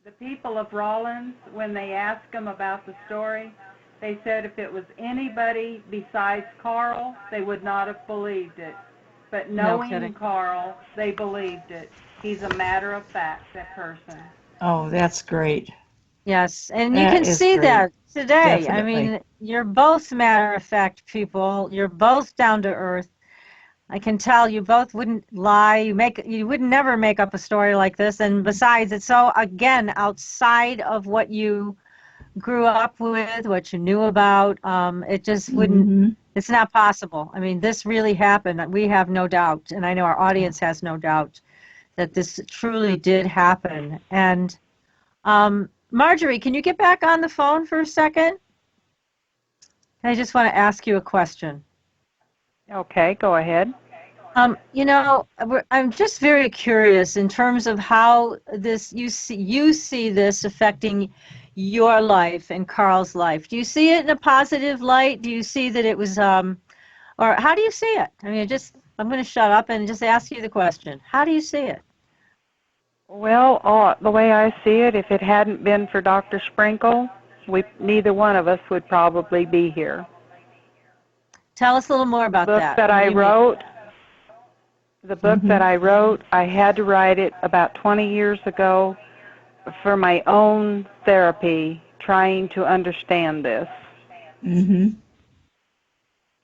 The people of Rawlins, when they asked them about the story, they said if it was anybody besides Carl, they would not have believed it. But knowing Carl, they believed it. He's a matter of fact, that person. Oh, that's great. Yes, and you can see that today. Definitely. I mean, you're both matter-of-fact people. You're both down to earth. I can tell you both wouldn't lie. You would never make up a story like this. And besides, it's so, again, outside of what you grew up with, what you knew about. It just wouldn't, it's not possible. I mean, this really happened. We have no doubt, and I know our audience has no doubt, that this truly did happen. And Margery, can you get back on the phone for a second? I just want to ask you a question. Okay, go ahead. I'm just very curious in terms of how you see this affecting your life and Carl's life. Do you see it in a positive light? Do you see that it was, or how do you see it? I mean, I'm going to shut up and just ask you the question. How do you see it? Well, the way I see it, if it hadn't been for Dr. Sprinkle, neither one of us would probably be here. Tell us a little more about that. The book that I wrote, I had to write it about 20 years ago for my own therapy, trying to understand this.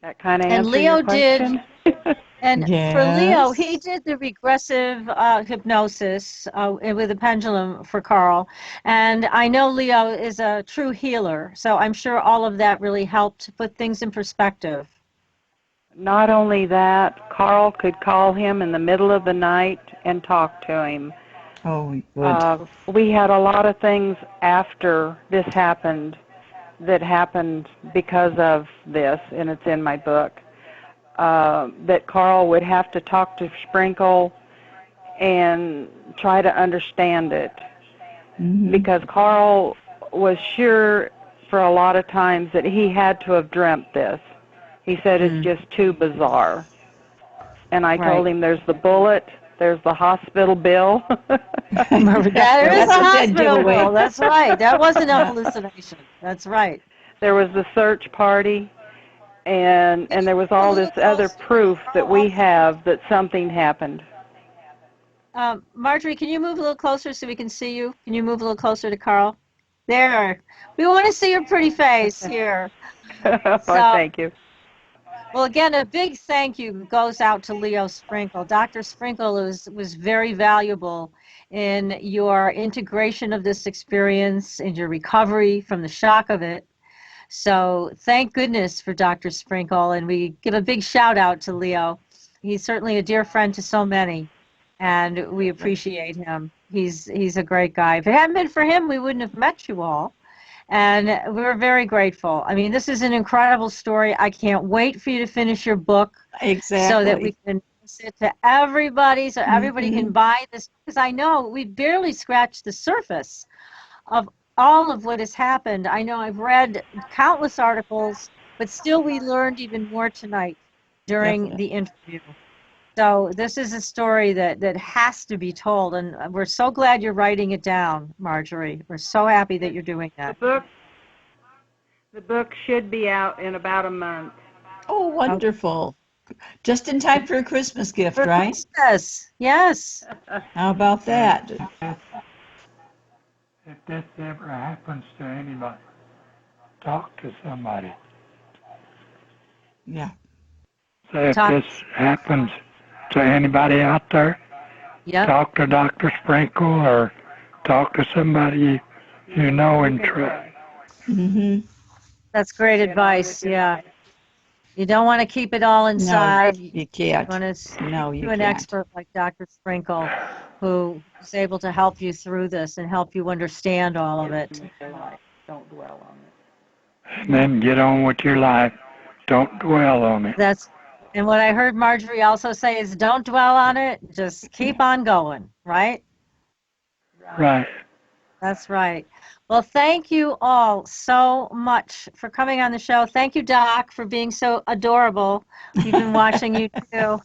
That kind of answers your question? And for Leo, he did the regressive hypnosis with a pendulum for Carl. And I know Leo is a true healer, so I'm sure all of that really helped put things in perspective. Not only that, Carl could call him in the middle of the night and talk to him. Oh, good. We had a lot of things after this happened that happened because of this, and it's in my book. That Carl would have to talk to Sprinkle and try to understand it. Because Carl was sure for a lot of times that he had to have dreamt this. He said it's just too bizarre. And I told him there's the bullet, there's the hospital bill. There is a hospital bill, that's right. That wasn't a hallucination. That's right. There was the search party. And there was all this other proof that we have that something happened. Margery, can you move a little closer so we can see you? Can you move a little closer to Carl? There. We want to see your pretty face here. Thank you. Well, again, a big thank you goes out to Leo Sprinkle. Dr. Sprinkle was very valuable in your integration of this experience, in your recovery from the shock of it. So thank goodness for Dr. Sprinkle, and we give a big shout out to Leo. He's certainly a dear friend to so many. and we appreciate him. He's a great guy. If it hadn't been for him, we wouldn't have met you all. And we're very grateful. I mean, this is an incredible story. I can't wait for you to finish your book. Exactly. So that we can release it to everybody, so everybody can buy this. Because I know we barely scratched the surface of all of what has happened. I know I've read countless articles, but still we learned even more tonight during the interview. So this is a story that has to be told, and we're so glad you're writing it down, Margery. We're so happy that you're doing that. The book should be out in about a month. Oh, wonderful. Just in time for a Christmas gift, For right? Christmas, yes. How about that? If this ever happens to anybody, talk to somebody. Yeah. So if this happens to anybody out there, talk to Dr. Sprinkle or talk to somebody you know and trust. That's great advice, yeah. You don't want to keep it all inside. No, you can't. You want to No, you to an can't. expert like Dr. Sprinkle, who is able to help you through this and help you understand all of it. Don't dwell on it. And then get on with your life. Don't dwell on it. And what I heard Margery also say is don't dwell on it, just keep on going, right? Right. That's right. Well, thank you all so much for coming on the show. Thank you, Doc, for being so adorable. We've been watching you too.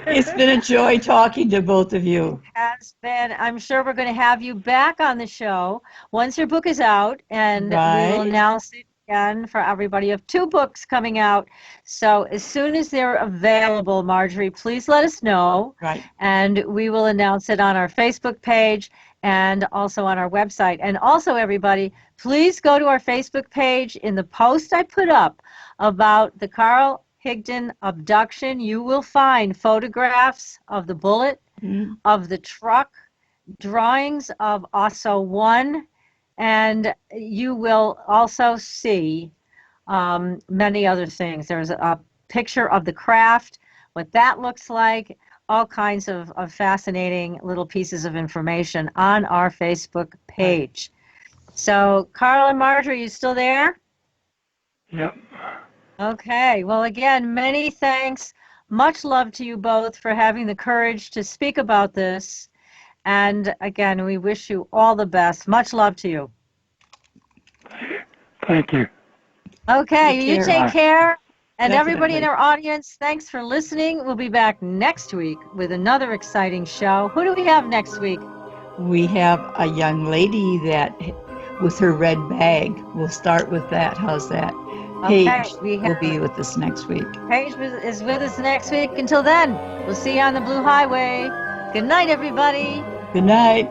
It's been a joy talking to both of you. It has been. I'm sure we're going to have you back on the show once your book is out, and we will announce it again for everybody. You have 2 books coming out. So as soon as they're available, Margery, please let us know. Right. And we will announce it on our Facebook page and also on our website. And also, everybody, please go to our Facebook page. In the post I put up about the Carl Higdon abduction, you will find photographs of the bullet, of the truck, drawings of OSO 1, and you will also see many other things. There's a picture of the craft, what that looks like, all kinds of fascinating little pieces of information on our Facebook page. So, Carl and Margery, you still there? Yep. Okay. Well, again, many thanks. Much love to you both for having the courage to speak about this. And again, we wish you all the best. Much love to you. Thank you. Okay, you take care. And Definitely. everybody in our audience, thanks for listening. We'll be back next week with another exciting show. Who do we have next week? We have a young lady that, with her red bag. We'll start with that. How's that? Paige will be with us next week. Paige is with us next week. Until then, we'll see you on the Blue Highway. Good night, everybody. Good night.